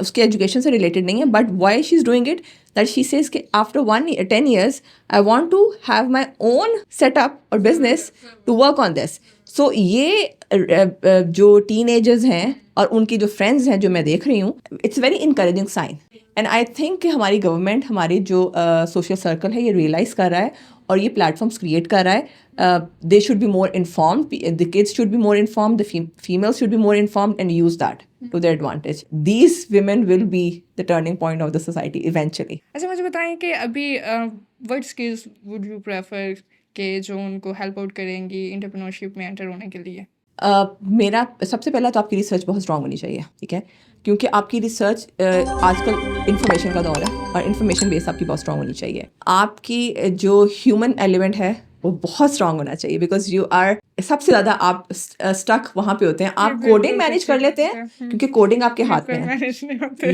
उसके education से related नहीं है, but why she's doing it, that she says कि after 10 years I want to have my own setup or business to work on this. So ये जो teenagers हैं और उनकी जो friends हैं जो मैं देख रही हूँ, it's very encouraging sign. And I think कि हमारी गवर्नमेंट, हमारी जो सोशल सर्कल है, ये रियलाइज़ कर रहा है और ये प्लेटफॉर्म्स क्रिएट कर रहा है. They should be more informed, the kids should be more informed, the females should be more informed and use that to their advantage. These women will be the turning point of the society eventually. अच्छा, मुझे बताएं कि अभी what skills would you prefer कि जो उनको help out करेंगी entrepreneurship में एंटर होने के लिए? मेरा सबसे पहला तो आपकी रिसर्च बहुत स्ट्रांग होनी चाहिए, ठीक है, क्योंकि आपकी रिसर्च आजकल इंफॉर्मेशन का दौर है और इंफॉर्मेशन बेस आपकी बहुत स्ट्रांग होनी चाहिए. आपकी जो ह्यूमन एलिमेंट है वो बहुत स्ट्रांग होना चाहिए, बिकॉज यू आर सबसे ज़्यादा आप स्टक वहाँ पे होते हैं. आप कोडिंग मैनेज कर लेते हैं क्योंकि कोडिंग आपके हाथ में है.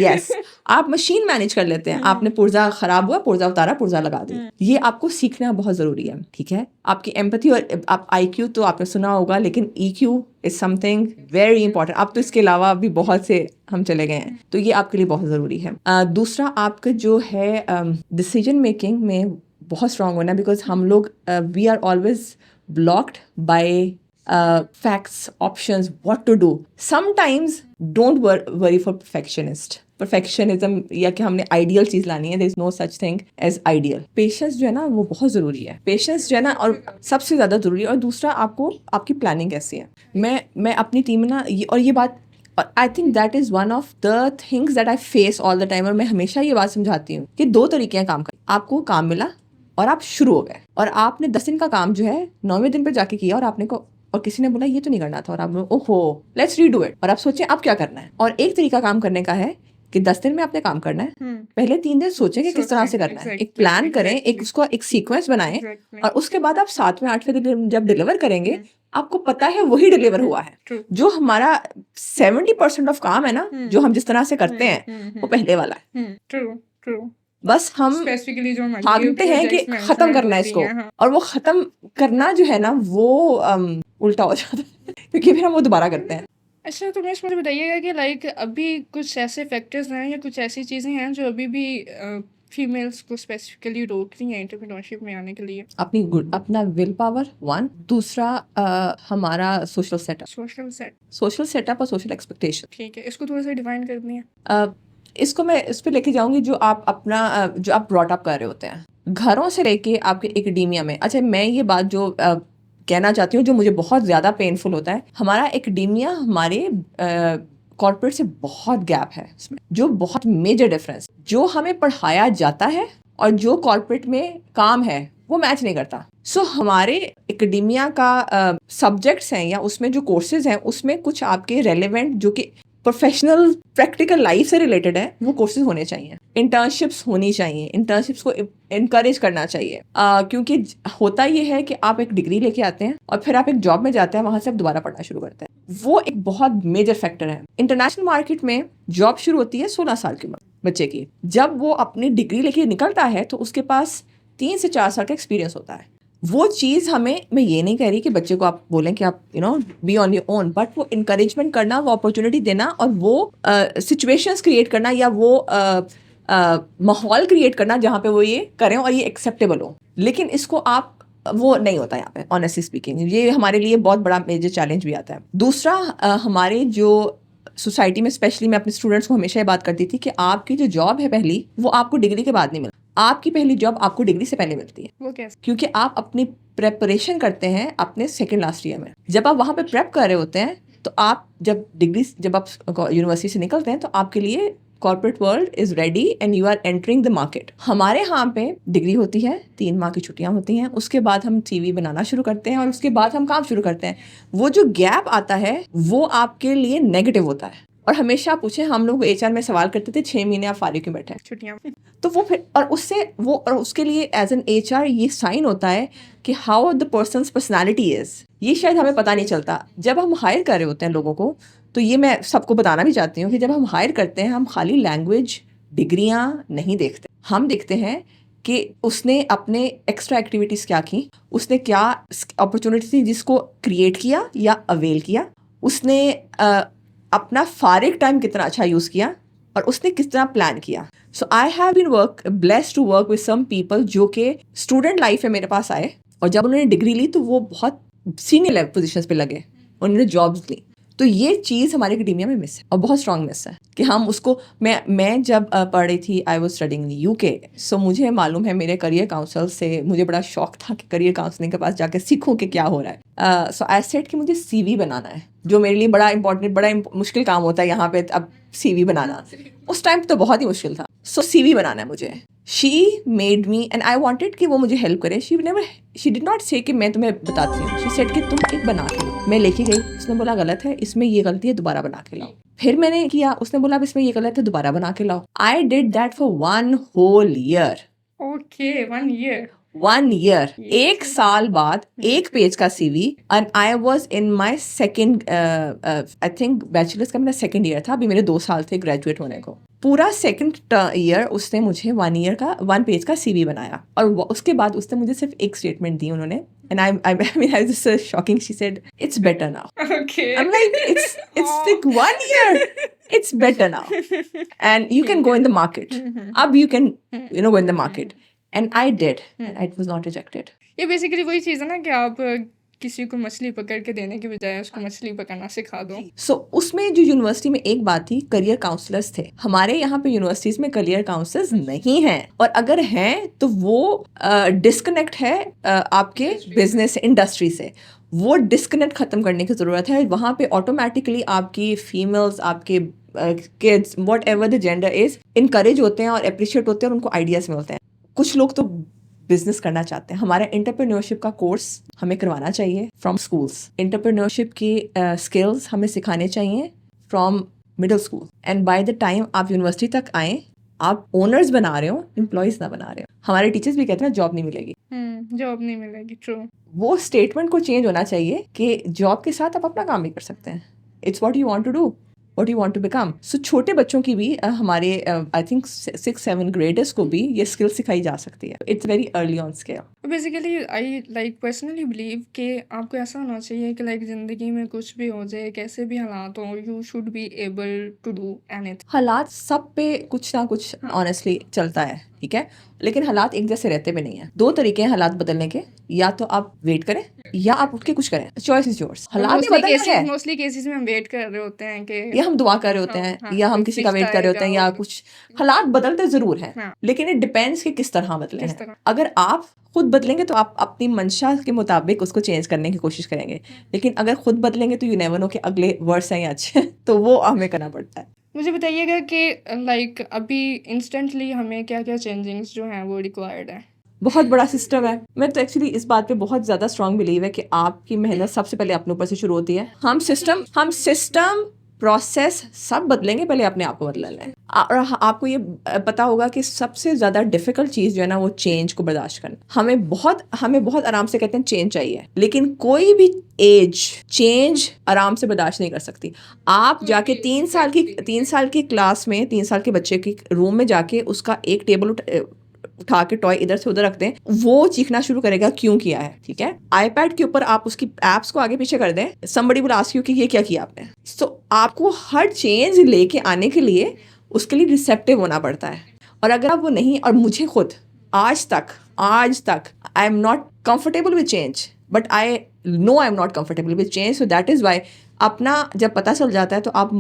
यस, आप मशीन मैनेज कर लेते हैं. आपने पुर्जा खराब हुआ, पुर्जा उतारा, पुर्जा लगा दिया. ये आपको सीखना बहुत ज़रूरी है, ठीक है. आपकी एम्पैथी और आप IQ तो आपने सुना होगा, लेकिन EQ is something very important. अब तो इसके अलावा भी बहुत से हम चले गए हैं, तो ये आपके लिए बहुत ज़रूरी है. दूसरा, आपका जो है डिसीजन मेकिंग में बहुत स्ट्रांग होना, बिकॉज हम लोग we are always blocked by facts, options, what to do. Sometimes don't worry for perfectionism या कि हमने ideal चीज़ लानी है. there is no such thing as ideal. Patience जो है ना वो बहुत ज़रूरी है. Patience जो है ना और सबसे ज़्यादा ज़रूरी है. और दूसरा, आपको आपकी प्लानिंग कैसी है. मैं अपनी टीम में ना ये बात, I think that is one of the things that I face all the time. और मैं हमेशा ये बात समझाती हूँ कि 2 तरीके हैं काम करने. आपको काम मिला और आप शुरू हो गए, और आपने 10 दिन का काम जो है 9वें दिन पर जाके किया, और किसी ने बोला ये तो नहीं करना था, और आप ओहो लेट्स रीडू इट, और आप सोचें अब क्या करना है. और एक तरीका काम करने का है कि 10 दिन में आपने काम करना है. पहले 3 दिन सोचें कि किस तरह से करना है, एक प्लान करें, एक उसको एक सीक्वेंस बनाएं, और उसके बाद आप 7वें 8वें दिन जब डिलीवर करेंगे, आपको पता है वही डिलीवर हुआ है. जो हमारा 70% ऑफ काम है ना, जो हम जिस तरह से करते हैं, वो पहले वाला है. बस हम भागते हैं कि खत्म करना है इसको, और वो खत्म करना जो है ना वो उल्टा हो जाता है, क्योंकि फिर हम वो दोबारा करते हैं. अच्छा, तो मैं मुझे बताइएगा कि लाइक अभी कुछ ऐसे फैक्टर्स हैं या कुछ ऐसी चीज़ें हैं जो अभी भी फीमेल्स को स्पेसिफिकली रोक रही हैं एंटरप्रेन्योरशिप में आने के लिए? अपना विल पावर 1, दूसरा हमारा सोशल सेटअप और सोशल एक्सपेक्टेशन. ठीक है, इसको थोड़ा सा डिफाइन कर दें. इसको मैं इस पे लेके जाऊंगी जो आप ब्रॉट अप कर रहे होते हैं, घरों से लेके आपके एकेडेमिया में. अच्छा, मैं ये बात जो कहना चाहती हूँ, जो मुझे बहुत ज़्यादा पेनफुल होता है, हमारा एकेडेमिया हमारे कॉर्पोरेट से बहुत गैप है इसमें, जो बहुत मेजर डिफरेंस. जो हमें पढ़ाया जाता है और जो कॉर्पोरेट में काम है वो मैच नहीं करता. सो हमारे एकेडेमिया का सब्जेक्ट्स हैं या उसमें जो कोर्सेज हैं, उसमें कुछ आपके रेलेवेंट जो कि प्रोफेशनल प्रैक्टिकल लाइफ से रिलेटेड है, वो कोर्सेज होने चाहिए. इंटर्नशिप्स होनी चाहिए, इंटर्नशिप्स को इनकरेज करना चाहिए. क्योंकि होता ये है कि आप एक डिग्री लेके आते हैं और फिर आप एक जॉब में जाते हैं, वहां से आप दोबारा पढ़ना शुरू करते हैं. वो एक बहुत मेजर फैक्टर है. इंटरनेशनल मार्केट में जॉब शुरू होती है 16 साल की उम्र बच्चे की. जब वो अपनी डिग्री लेके निकलता है तो उसके पास 3 से 4 साल का एक्सपीरियंस होता है. वो चीज़ हमें, मैं ये नहीं कह रही कि बच्चे को आप बोलें कि आप be on your own, but वो इनकरेजमेंट करना, वो अपॉर्चुनिटी देना, और वो सिचुएशंस क्रिएट करना, या वो माहौल क्रिएट करना जहाँ पे वो ये करें और ये एक्सेप्टेबल हो. लेकिन इसको आप, वो नहीं होता यहाँ पे, ऑनेस्टली स्पीकिंग. ये हमारे लिए बहुत बड़ा मेजर चैलेंज भी आता है. दूसरा, हमारे जो सोसाइटी में स्पेशली मैं अपने स्टूडेंट्स को हमेशा ये बात करती थी कि आपकी जो जॉब है पहली, वो आपको डिग्री के बाद नहीं मिलती, आपकी पहली जॉब आपको डिग्री से पहले मिलती है। वो कैसे? क्योंकि आप अपनी प्रेपरेशन करते हैं अपने सेकेंड लास्ट ईयर में। जब आप वहाँ पे प्रेप कर रहे होते हैं तो आप जब आप यूनिवर्सिटी से निकलते हैं तो आपके लिए corporate world is ready and you are entering the market. हमारे यहाँ पे डिग्री होती है, 3 माह की छुट्टियाँ होती हैं, उसके बाद हम CV बनाना शुरू करते हैं और उसके बाद हम काम शुरू करते हैं। वो जो गैप आता है वो आपके लिए नेगेटिव होता है। और हमेशा पूछे, हम लोग HR में सवाल करते थे 6 महीने आप फारिग क्यों बैठे हैं, छुट्टियाँ। तो वो फिर और उसके लिए एज एन HR ये साइन होता है कि how the persons personality is. ये शायद हमें पता नहीं चलता जब हम हायर कर रहे होते हैं लोगों को। तो ये मैं सबको बताना भी चाहती हूँ कि जब हम हायर करते हैं हम खाली लैंग्वेज डिग्रियाँ नहीं देखते, हम देखते हैं कि उसने अपने एक्स्ट्रा एक्टिविटीज़ क्या की, उसने क्या अपॉर्चुनिटी जिसको क्रिएट किया या अवेल किया, उसने अपना फारिग टाइम कितना अच्छा यूज़ किया और उसने किस तरह प्लान किया। So I have been blessed to work with some people जो कि स्टूडेंट लाइफ में मेरे पास आए और जब उन्होंने डिग्री ली तो वो बहुत सीनियर लेवल पोजीशंस पे लगे, उन्होंने जॉब्स ली। तो ये चीज़ हमारे एकेडेमिया में मिस है और बहुत स्ट्रॉन्ग मिस है कि हम उसको मैं जब पढ़ रही थी I was studying in UK। सो मुझे मालूम है मेरे करियर काउंसल से मुझे बड़ा शौक था कि करियर काउंसलिंग के पास जाकर सीखूं कि क्या हो रहा है। सो आई सेड कि मुझे CV बनाना है, जो मेरे लिए बड़ा मुश्किल काम होता है यहाँ पे। अब CV बनाना उस टाइम तो बहुत ही मुश्किल था। सो CV बनाना है मुझे। She made me and I wanted कि वो मुझे हेल्प करे। शी डिड नॉट से कि मैं तुम्हें बताती हूँ, शी सेड कि तुम एक बना के लो। मैं लेके गई, उसने बोला गलत है, इसमें ये गलती है, दोबारा बना के लाओ। फिर मैंने किया, उसने बोला अब इसमें ये गलत है, दोबारा बना के लाओ। I did that for 1 whole year। Okay, 1 year। 1 year, 1 साल बाद 1 पेज का CV। And I was in my second I think bachelors का मेरा 2nd ईयर था, अभी मेरे 2 साल थे ग्रेजुएट होने को। पूरा 2nd ईयर उसने मुझे 1 पेज का CV बनाया और उसके बाद उसने मुझे सिर्फ एक स्टेटमेंट दी उन्होंने। And I mean, I was just shocking. She said, "It's better now." Okay. I'm like, it's like 1 year. It's better now, and you can go in the market. Ab you can, go in the market, and I did, and it was not rejected. ये basically वही चीज़ है ना कि आप किसी को मछली पकड़ के देने के बजाय उसको मछली पकड़ना सिखा दो। सो उसमें जो यूनिवर्सिटी में एक बात थी, करियर काउंसलर्स थे। हमारे यहाँ पे यूनिवर्सिटीज में करियर काउंसलर्स नहीं हैं, और अगर हैं तो वो डिस्कनेक्ट है आपके बिजनेस इंडस्ट्री से। वो डिस्कनेक्ट खत्म करने की ज़रूरत है। वहाँ पे ऑटोमेटिकली आपकी फीमेल्स, आपके kids, what ever the gender is, encourage होते हैं और अप्रिशिएट होते हैं और उनको आइडियाज़ मिलते हैं। कुछ लोग तो बिजनेस करना चाहते हैं। हमारा एंटरप्रेन्योरशिप का कोर्स हमें करवाना चाहिए फ्रॉम स्कूल्स। एंटरप्रेन्योरशिप की स्किल्स हमें सिखाने चाहिए from middle school. And by the time आप यूनिवर्सिटी तक आए, आप ओनर्स बना रहे हो, एम्प्लॉयज ना बना रहे हो। हमारे टीचर्स भी कहते हैं जॉब नहीं मिलेगी, जॉब नहीं मिलेगी। ट्रू। वो स्टेटमेंट को चेंज होना चाहिए कि जॉब के साथ आप अपना काम भी कर सकते हैं। It's what you want to do, what you want to become. So छोटे बच्चों की भी हमारे I think 6-7 graders को भी ये स्किल सिखाई जा सकती है। It's very early on scale. Basically I personally believe कि आपको ऐसा होना चाहिए कि ज़िंदगी में कुछ भी हो जाए, कैसे भी हालात हो, you should be able to do anything. हालात सब पे कुछ ना कुछ ऑनेस्टली चलता है, ठीक है, लेकिन हालात एक जैसे रहते भी नहीं है। 2 तरीके हैं हालात बदलने के, या तो आप वेट करें या आप उठ के कुछ करें। Choice is yours. हालात मोस्टली केसेस में हम वेट कर रहे होते हैं कि या हम दुआ कर रहे होते हैं, या हम किसी का वेट कर रहे होते हैं, या कुछ हालात बदलते जरूर हैं, लेकिन इट डिपेंड्स कि किस तरह बदले हैं। अगर आप खुद बदलेंगे तो आप अपनी मंशा के मुताबिक उसको चेंज करने की कोशिश करेंगे, लेकिन अगर खुद बदलेंगे तो यू नेवर नो कि अगले वर्ड्स हैं या अच्छे, तो वो हमें करना पड़ता है। मुझे बताइएगा कि अभी इंस्टेंटली हमें क्या क्या चेंजिंग्स जो हैं वो रिक्वायर्ड है। बहुत बड़ा सिस्टम है। मैं तो एक्चुअली इस बात पे बहुत ज़्यादा स्ट्रांग बिलीव है कि आपकी मेहनत सबसे पहले अपने ऊपर से शुरू होती है। हम सिस्टम प्रोसेस सब बदलेंगे, पहले अपने आप को बदल लें। और आपको ये पता होगा कि सबसे ज़्यादा डिफ़िकल्ट चीज़ जो है ना, वो चेंज को बर्दाश्त करना। हमें बहुत आराम से कहते हैं चेंज चाहिए, लेकिन कोई भी एज चेंज आराम से बर्दाश्त नहीं कर सकती। आप जाके 3 साल की क्लास में, 3 साल के बच्चे के रूम में जाके उसका एक टेबल उठा के टॉय इधर से उधर रख दें, वो चीखना शुरू करेगा क्यों किया है, ठीक है। आईपैड के ऊपर आप उसकी एप्स को आगे पीछे कर दें, somebody will ask you कि ये क्या किया आपने। So, आपको हर चेंज लेके आने के लिए उसके लिए रिसेप्टिव होना पड़ता है, और अगर आप वो नहीं, और मुझे खुद आज तक आई am not comfortable with change, but I know I am not comfortable with change. So that is why अपना जब पता चल जाता है तो आप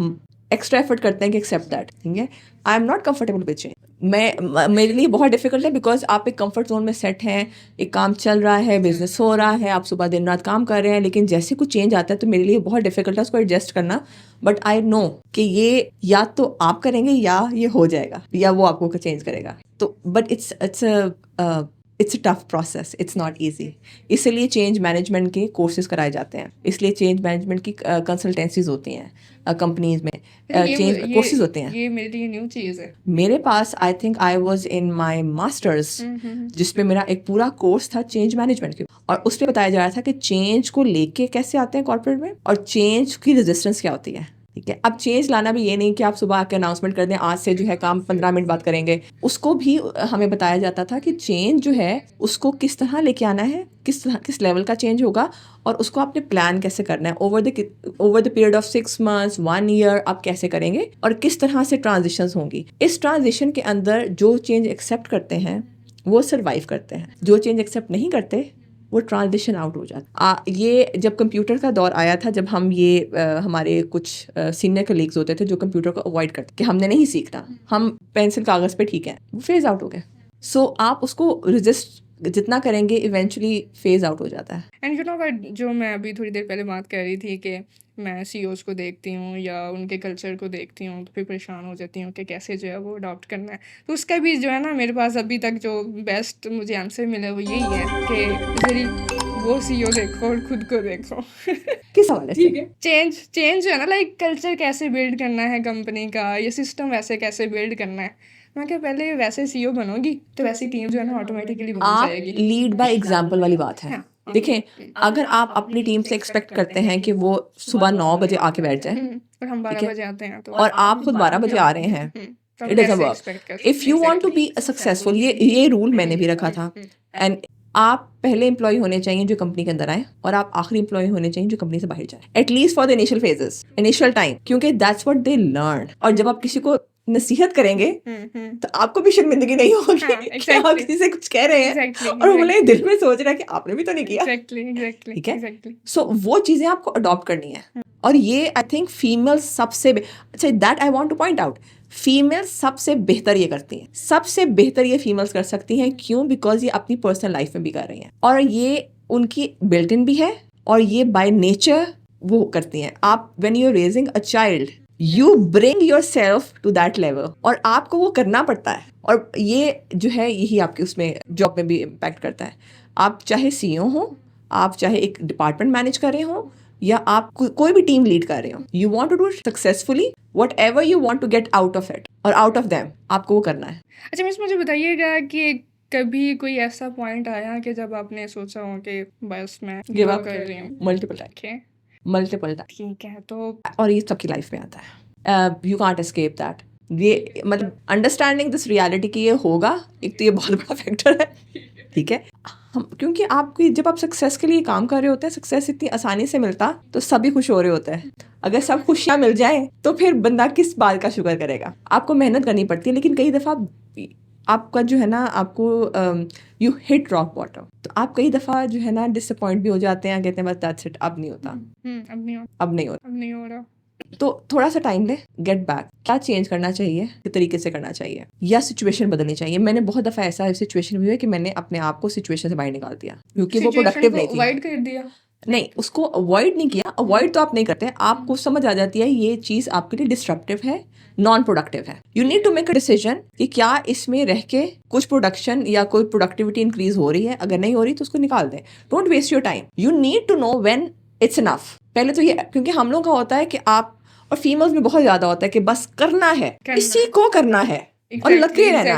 एक्स्ट्रा एफर्ट करते हैं कि एक्सेप्ट दैट, ठीक है, आई am not comfortable with change. मेरे लिए बहुत डिफिकल्ट है बिकॉज आप एक कंफर्ट जोन में सेट हैं, एक काम चल रहा है, बिजनेस हो रहा है, आप सुबह दिन रात काम कर रहे हैं, लेकिन जैसे कुछ चेंज आता है तो मेरे लिए बहुत डिफिकल्ट है उसको एडजस्ट करना। बट आई नो कि ये या तो आप करेंगे या ये हो जाएगा या वो आपको चेंज करेगा। तो but it's a tough process, it's not easy. इसलिए चेंज मैनेजमेंट के कोर्सेज कराए जाते हैं, इसलिए चेंज मैनेजमेंट की कंसल्टेंसीज होती हैं कंपनीज में, चेंज कोर्सेज होते हैं। ये मेरे लिए न्यू चीज़ है। मेरे पास I think I was in my masters जिसपे मेरा एक पूरा कोर्स था चेंज मैनेजमेंट के, और उसमें बताया जा रहा था कि चेंज को लेके कैसे आते हैं कॉर्पोरेट में और चेंज की रेजिस्टेंस क्या होती है, ठीक है। अब चेंज लाना भी ये नहीं कि आप सुबह आके अनाउंसमेंट कर दें आज से जो है काम 15 मिनट बाद करेंगे, उसको भी हमें बताया जाता था कि चेंज जो है उसको किस तरह लेके आना है, किस लेवल का चेंज होगा और उसको आपने प्लान कैसे करना है over the period of 6 months 1 year आप कैसे करेंगे और किस तरह से ट्रांजिशंस होंगी। इस ट्रांजिशन के अंदर जो चेंज एक्सेप्ट करते हैं वो सर्वाइव करते हैं, जो चेंज एक्सेप्ट नहीं करते वो ट्रांजिशन आउट हो जाता। ये जब कंप्यूटर का दौर आया था, जब हम हमारे कुछ सीनियर कलीग्स होते थे जो कंप्यूटर को अवॉइड करते कि हमने नहीं सीखना, हम पेंसिल कागज़ पे ठीक है, वो फेज आउट हो गया। सो आप उसको रेजिस्ट जितना करेंगे इवेंचुअली फेज आउट हो जाता है। एंड यू नो व्हाट, जो मैं अभी थोड़ी देर पहले बात कर रही थी कि मैं सीईओज़ को देखती हूँ या उनके कल्चर को देखती हूँ तो फिर परेशान हो जाती हूँ कि कैसे जो है वो अडॉप्ट करना है। तो उसका भी जो है ना, मेरे पास अभी तक जो बेस्ट मुझे आंसर मिला वो यही है कि जरी वो सीईओ देखो और खुद को देखो। किस हवाले से? ठीक है, चेंज जो है ना, लाइक कल्चर कैसे बिल्ड करना है कंपनी का, ये सिस्टम वैसे कैसे बिल्ड करना है। मैं क्या पहले वैसे सीईओ बनोगी तो वैसी टीम जो है ना ऑटोमेटिकली बन आप जाएगी। लीड बाय एग्जाम्पल वाली बात है। देखें, अगर आप अपनी टीम से एक्सपेक्ट करते हैं कि वो सुबह 9 बजे आके बैठ जाए और हम 12 बजे आते हैं तो और आप खुद 12 बजे आ रहे हैं, it doesn't work. If you want to be successful, ये रूल मैंने भी रखा था। एंड आप पहले एम्प्लॉय होने चाहिए जो कंपनी के अंदर आए और आप आखिरी एम्प्लॉय होने चाहिए जो कंपनी से बाहर जाए, at least for the initial phases, initial time, क्योंकि दैट्स व्हाट दे लर्न। और जब आप किसी को नसीहत करेंगे तो आपको भी शर्मिंदगी नहीं होगी कि आप किसी से कुछ कह रहे हैं और वो बोले दिल में सोच रहा है कि आपने भी तो नहीं किया, ठीक है। सो वो चीजें आपको अडॉप्ट करनी है। और ये आई थिंक फीमेल सबसे अच्छा, that I want two point out, female सबसे बेहतर ये करती हैं, सबसे बेहतर ये फीमेल्स कर सकती हैं। क्यों? बिकॉज ये अपनी पर्सनल लाइफ में भी कर रही हैं और ये उनकी बिल्ट इन भी है और ये बाय नेचर वो करती हैं। आप when you are raising a child you bring your self to that level और आपको वो करना पड़ता है। और ये जो है यही आपके उसमें जॉब में भी इम्पैक्ट करता है। आप चाहे सीईओ हो, आप चाहे एक डिपार्टमेंट मैनेज कर रहे हो या आप कोई भी टीम लीड कर रहे हो, you want to do successfully whatever you want to get out of it और आउट ऑफ देम, आपको वो करना है। अच्छा मिस, मुझे बताइएगा कि कभी कोई ऐसा पॉइंट आया कि जब आपने सोचा हो कि बस मैं गिव अप कर रही हूँ? मल्टीपल टाइम, ठीक है। तो और ये सबकी लाइफ में आता है, यू कांट एस्केप दैट। ये मतलब अंडरस्टैंडिंग दिस रियलिटी कि ये होगा, एक तो ये बहुत बड़ा फैक्टर है, ठीक है। क्योंकि आपकी जब आप सक्सेस के लिए काम कर रहे होते हैं, सक्सेस इतनी आसानी से मिलता तो सभी खुश हो रहे होते हैं। अगर सब खुशियाँ मिल जाए तो फिर बंदा किस बात का शुक्र करेगा। आपको मेहनत करनी पड़ती है, लेकिन कई दफ़ा आपका जो है ना, आपको यू हिट रॉक बॉटम, तो आप कई दफ़ा जो है ना डिसअपॉइंट भी हो जाते हैं, कहते हैं बस दैट्स इट, अब नहीं होता, अब नहीं हो रहा। तो थोड़ा सा टाइम ले, गेट बैक। क्या चेंज करना चाहिए, किस तरीके से करना चाहिए, या सिचुएशन बदलनी चाहिए। मैंने बहुत दफ़ा ऐसा सिचुएशन भी हुआ कि मैंने अपने आप को सिचुएशन से बाहर निकाल दिया क्योंकि वो प्रोडक्टिव नहीं थी। अवॉइड कर दिया? नहीं, उसको अवॉइड नहीं किया। अवॉइड तो आप नहीं करते, आपको समझ आ जाती है ये चीज़ आपके लिए डिस्ट्रप्टिव है, नॉन प्रोडक्टिव है। You need to make a decision कि क्या इसमें रह के कुछ प्रोडक्शन या कोई प्रोडक्टिविटी इंक्रीज हो रही है। अगर नहीं हो रही तो उसको निकाल दें। Don't waste your time. You need to know when it's enough. पहले तो ये, क्योंकि हम लोग का होता है कि आप, और फीमेल्स में बहुत ज्यादा होता है कि बस करना है, इसी को करना है और लगे रहना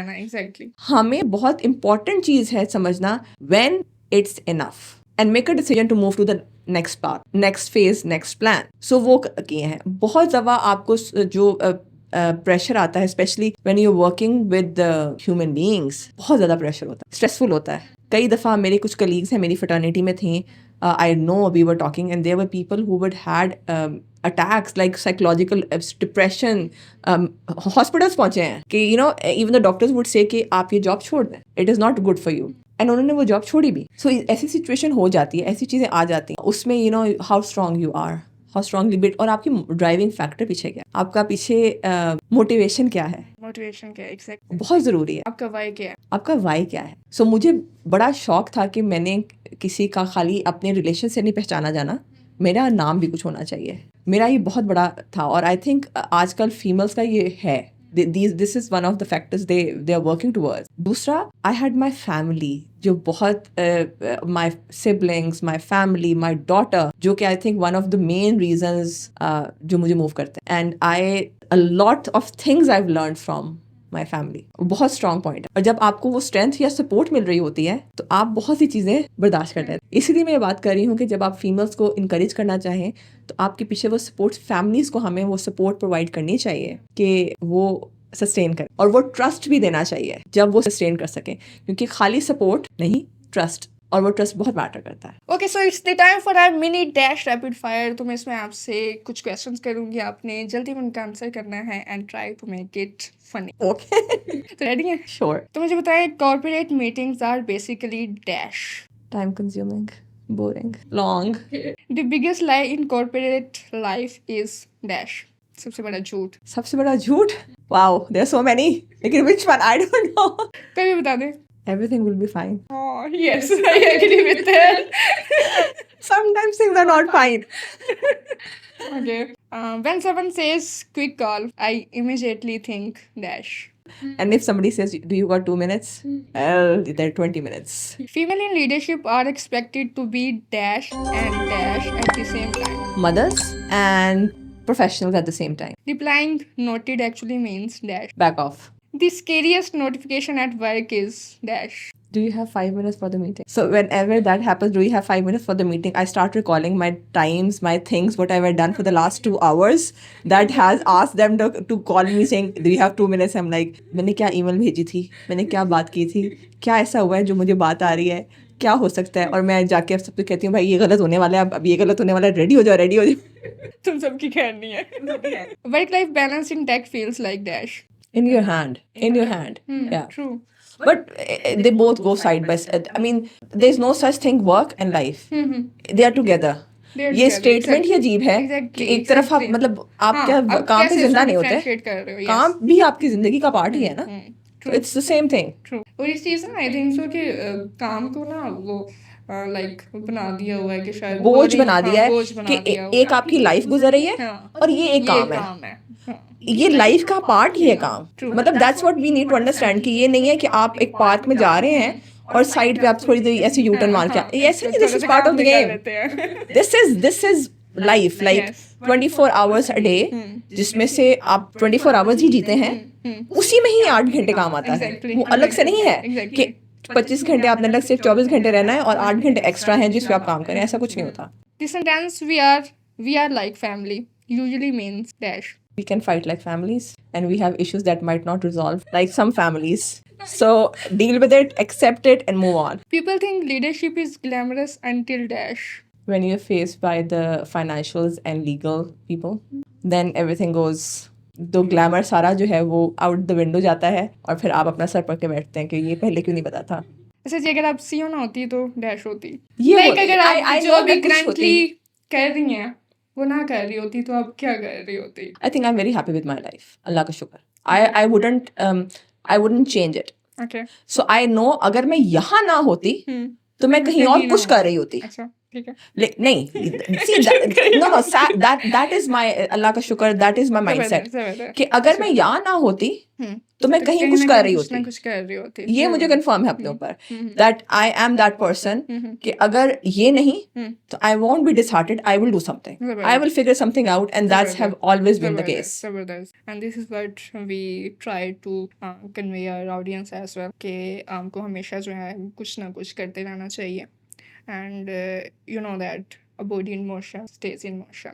है। हमें बहुत इंपॉर्टेंट चीज है समझना when it's enough and make a decision to move to the next part, next phase, next plan. So वो किए हैं। बहुत दफा आपको जो प्रेशर आता है, specially when you working with human beings, बहुत ज़्यादा प्रेशर होता है, स्ट्रेसफुल होता है। कई दफ़ा मेरे कुछ कलीग्स हैं, मेरी फ्रेटर्निटी में थी, I know we were talking and there were people who would had attacks like psychological depression, hospitals पहुंचे हैं कि you know even the doctors would say कि आप ये जॉब छोड़ दें, it is not good for you, and उन्होंने वो जॉब छोड़ी भी। So ऐसी सिचुएशन हो जाती है, ऐसी चीज़ें आ जाती हैं, उसमें you know how strong you are, how strongly built, और आपकी ड्राइविंग फैक्टर पीछे क्या है, आपका पीछे मोटिवेशन क्या है, मोटिवेशन क्या है एग्जैक्ट, बहुत ज़रूरी है। आपका वाई क्या है? आपका वाई क्या है। सो मुझे बड़ा शौक था कि मैंने किसी का खाली अपने रिलेशन से नहीं पहचाना जाना, मेरा नाम भी कुछ होना चाहिए। मेरा ये बहुत बड़ा था, और आई थिंक आजकल फीमेल्स का ये है, this is one of the factors they are working towards. दूसरा, आई हैड माई फैमिली, जो बहुत my siblings, my family, my daughter, जो कि I think one of the main reasons जो मुझे मूव करते हैं। And a lot of things I have learn from my family, बहुत स्ट्रॉन्ग पॉइंट है। और जब आपको वो स्ट्रेंथ या सपोर्ट मिल रही होती है तो आप बहुत सी चीज़ें बर्दाश्त करते हैं। इसीलिए मैं ये बात कर रही हूँ कि जब आप फीमेल्स को इंकरेज करना चाहें तो आपके पीछे वो सपोर्ट, फैमिलीज को हमें वो सपोर्ट प्रोवाइड करनी चाहिए कि वो सस्टेन करें, और वो ट्रस्ट भी देना चाहिए जब वो सस्टेन कर सकें, क्योंकि खाली सपोर्ट नहीं, ट्रस्ट, और वो ट्रस्ट बहुत मैटर करता है। Okay, so it's the time for our mini dash rapid fire. तो मैं इसमें आपसे कुछ क्वेश्चंस करूंगी, आपने जल्दी में उनका आंसर करना है and try to make it funny. Okay, तो रेडी है? श्योर। तो मुझे बताएं, corporate meetings are basically dash. Time consuming, boring, long. The biggest lie in corporate life is dash. सबसे बड़ा झूठ। सबसे बड़ा झूठ, wow there are so many, लेकिन which one I don't know. कभी बता दें। Everything will be fine. Oh, yes, I agree with that. Sometimes things are not fine. Okay. When someone says quick call, I immediately think dash. And if somebody says, do you got 2 minutes? Well, there are 20 minutes. Female in leadership are expected to be dash and dash at the same time. Mothers and professionals at the same time. Replying noted actually means dash. Back off. The scariest notification at work is dash. Do you have 5 minutes for the meeting? So whenever that happens, do you have 5 minutes for the meeting? I start recalling my times, my things, what I've done for the last 2 hours that has asked them to call me saying, do you have 2 minutes? I'm like, मैंने क्या email भेजी थी? मैंने क्या बात की थी? क्या ऐसा हुआ है जो मुझे बात आ रही है? क्या हो सकता है? और मैं जाके अब सबको कहती हूँ, भाई ये गलत होने वाला है, अब ये गलत होने वाला है, रेडी हो जाओ, रेडी हो जाओ। तुम सबकी खैर नहीं है। Work life balance in tech feels like dash. In your hand. In your hand. Yeah. True. But they both go side by side. I mean, there's no such thing work and life. They are together. They are ये together, statement ही exactly. अजीब है Exactly, कि एक तरफ आप exactly. मतलब आप हाँ, क्या अब काम पे कैसे जिंदा इसको नहीं होते, differentiate कर रहे हो? Yes. काम भी आपकी जिंदगी का पार्ट ही है ना, True. It's the same thing. True. और इस चीज़ ना आई थिंक सो कि काम को ना वो लाइक बना दिया हुआ है कि शायद बोझ boring, बना दिया हाँ, है बोझ बना कि दिया हुआ एक है। आपकी लाइफ गुजर रही है हाँ, और ये एक काम है, हाँ। ये लाइफ का पार्ट ही है काम। True. मतलब that's what we need to understand कि ये नहीं है कि आप एक पार्क में जा रहे हैं और साइड पे आप थोड़ी देर ऐसे यू टर्न मार के ऐसे नहीं, this is part of the game, this is life, like Yes. 24 hours a day, जिसमें से आप 24 आवर्स ही जीते हैं, उसी में ही 8 घंटे काम आता है। Exactly. वो अलग से नहीं है Exactly. कि 25 घंटे आपने अलग से 24 घंटे रहना है और 8 घंटे एक्स्ट्रा हैं जिस पे आप काम करें, ऐसा कुछ नहीं होता। The sentence we are like family usually means dash. We can fight like families and we have issues that might not resolve like some families. So deal with it, accept it and move on. People think leadership is glamorous until dash. When you're faced by the financials and legal people, then everything goes, तो glamour सारा जो है वो out the window जाता है और फिर आप अपना सर पकड़ के बैठते हैं कि ये पहले क्यों नहीं पता था। अच्छा जी, अगर आप सीओ ना होती तो डैश होती। ये Like होती- अगर I आप जो know अभी that कुछ करंटली होती। कर रही हैं वो ना कर रही होती तो आप क्या कर रही होती? I think I'm very happy with my life. अल्लाह का शुक्र। I wouldn't change it. Okay. So I know अगर मैं यहाँ ना होती तो मैं कहीं और पुश कर रही होती। अच्छा, ठीक है। नहीं, see that is my अल्लाह का शुक्र, that is my mindset कि अगर मैं यहाँ ना होती तो मैं कहीं कुछ कर रही होती। कुछ कर रही होती। ये मुझे कंफर्म है अपने ऊपर that I am that person कि अगर ये नहीं तो I won't be disheartened, I will do something, I will figure something out and that's have always been the case. Zabardast. And this is what we try to convey our audience as well कि आपको हमेशा जो है कुछ ना कुछ करते रहना चाहिए and you know that a body in motion stays in motion.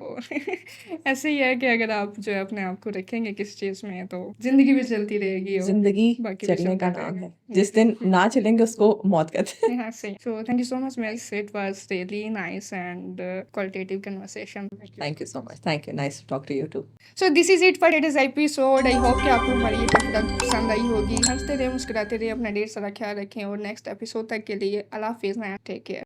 ऐसे ही है कि अगर आप जो है अपने आप को रखेंगे किस चीज़ में तो जिंदगी भी चलती रहेगी और जिंदगी बाकी भी चलने का चलता नाम रहेगा। है, जिस दिन ना चलेंगे उसको मौत कहते हैं। Yeah, same. So thank you so much, Miss. It was really nice and qualitative conversation. Thank you so much, thank you, nice to talk to you too. So this is it for today's episode. I hope कि आपको हमारी ये topic पसंद आई होगी। हंसते रहे, मुस्कुराते रहे, अपना ढेर सारा ख्याल रखें और नेक्स्ट एपिसोड तक के लिए अल्लाह हाफिज़, टेक केयर।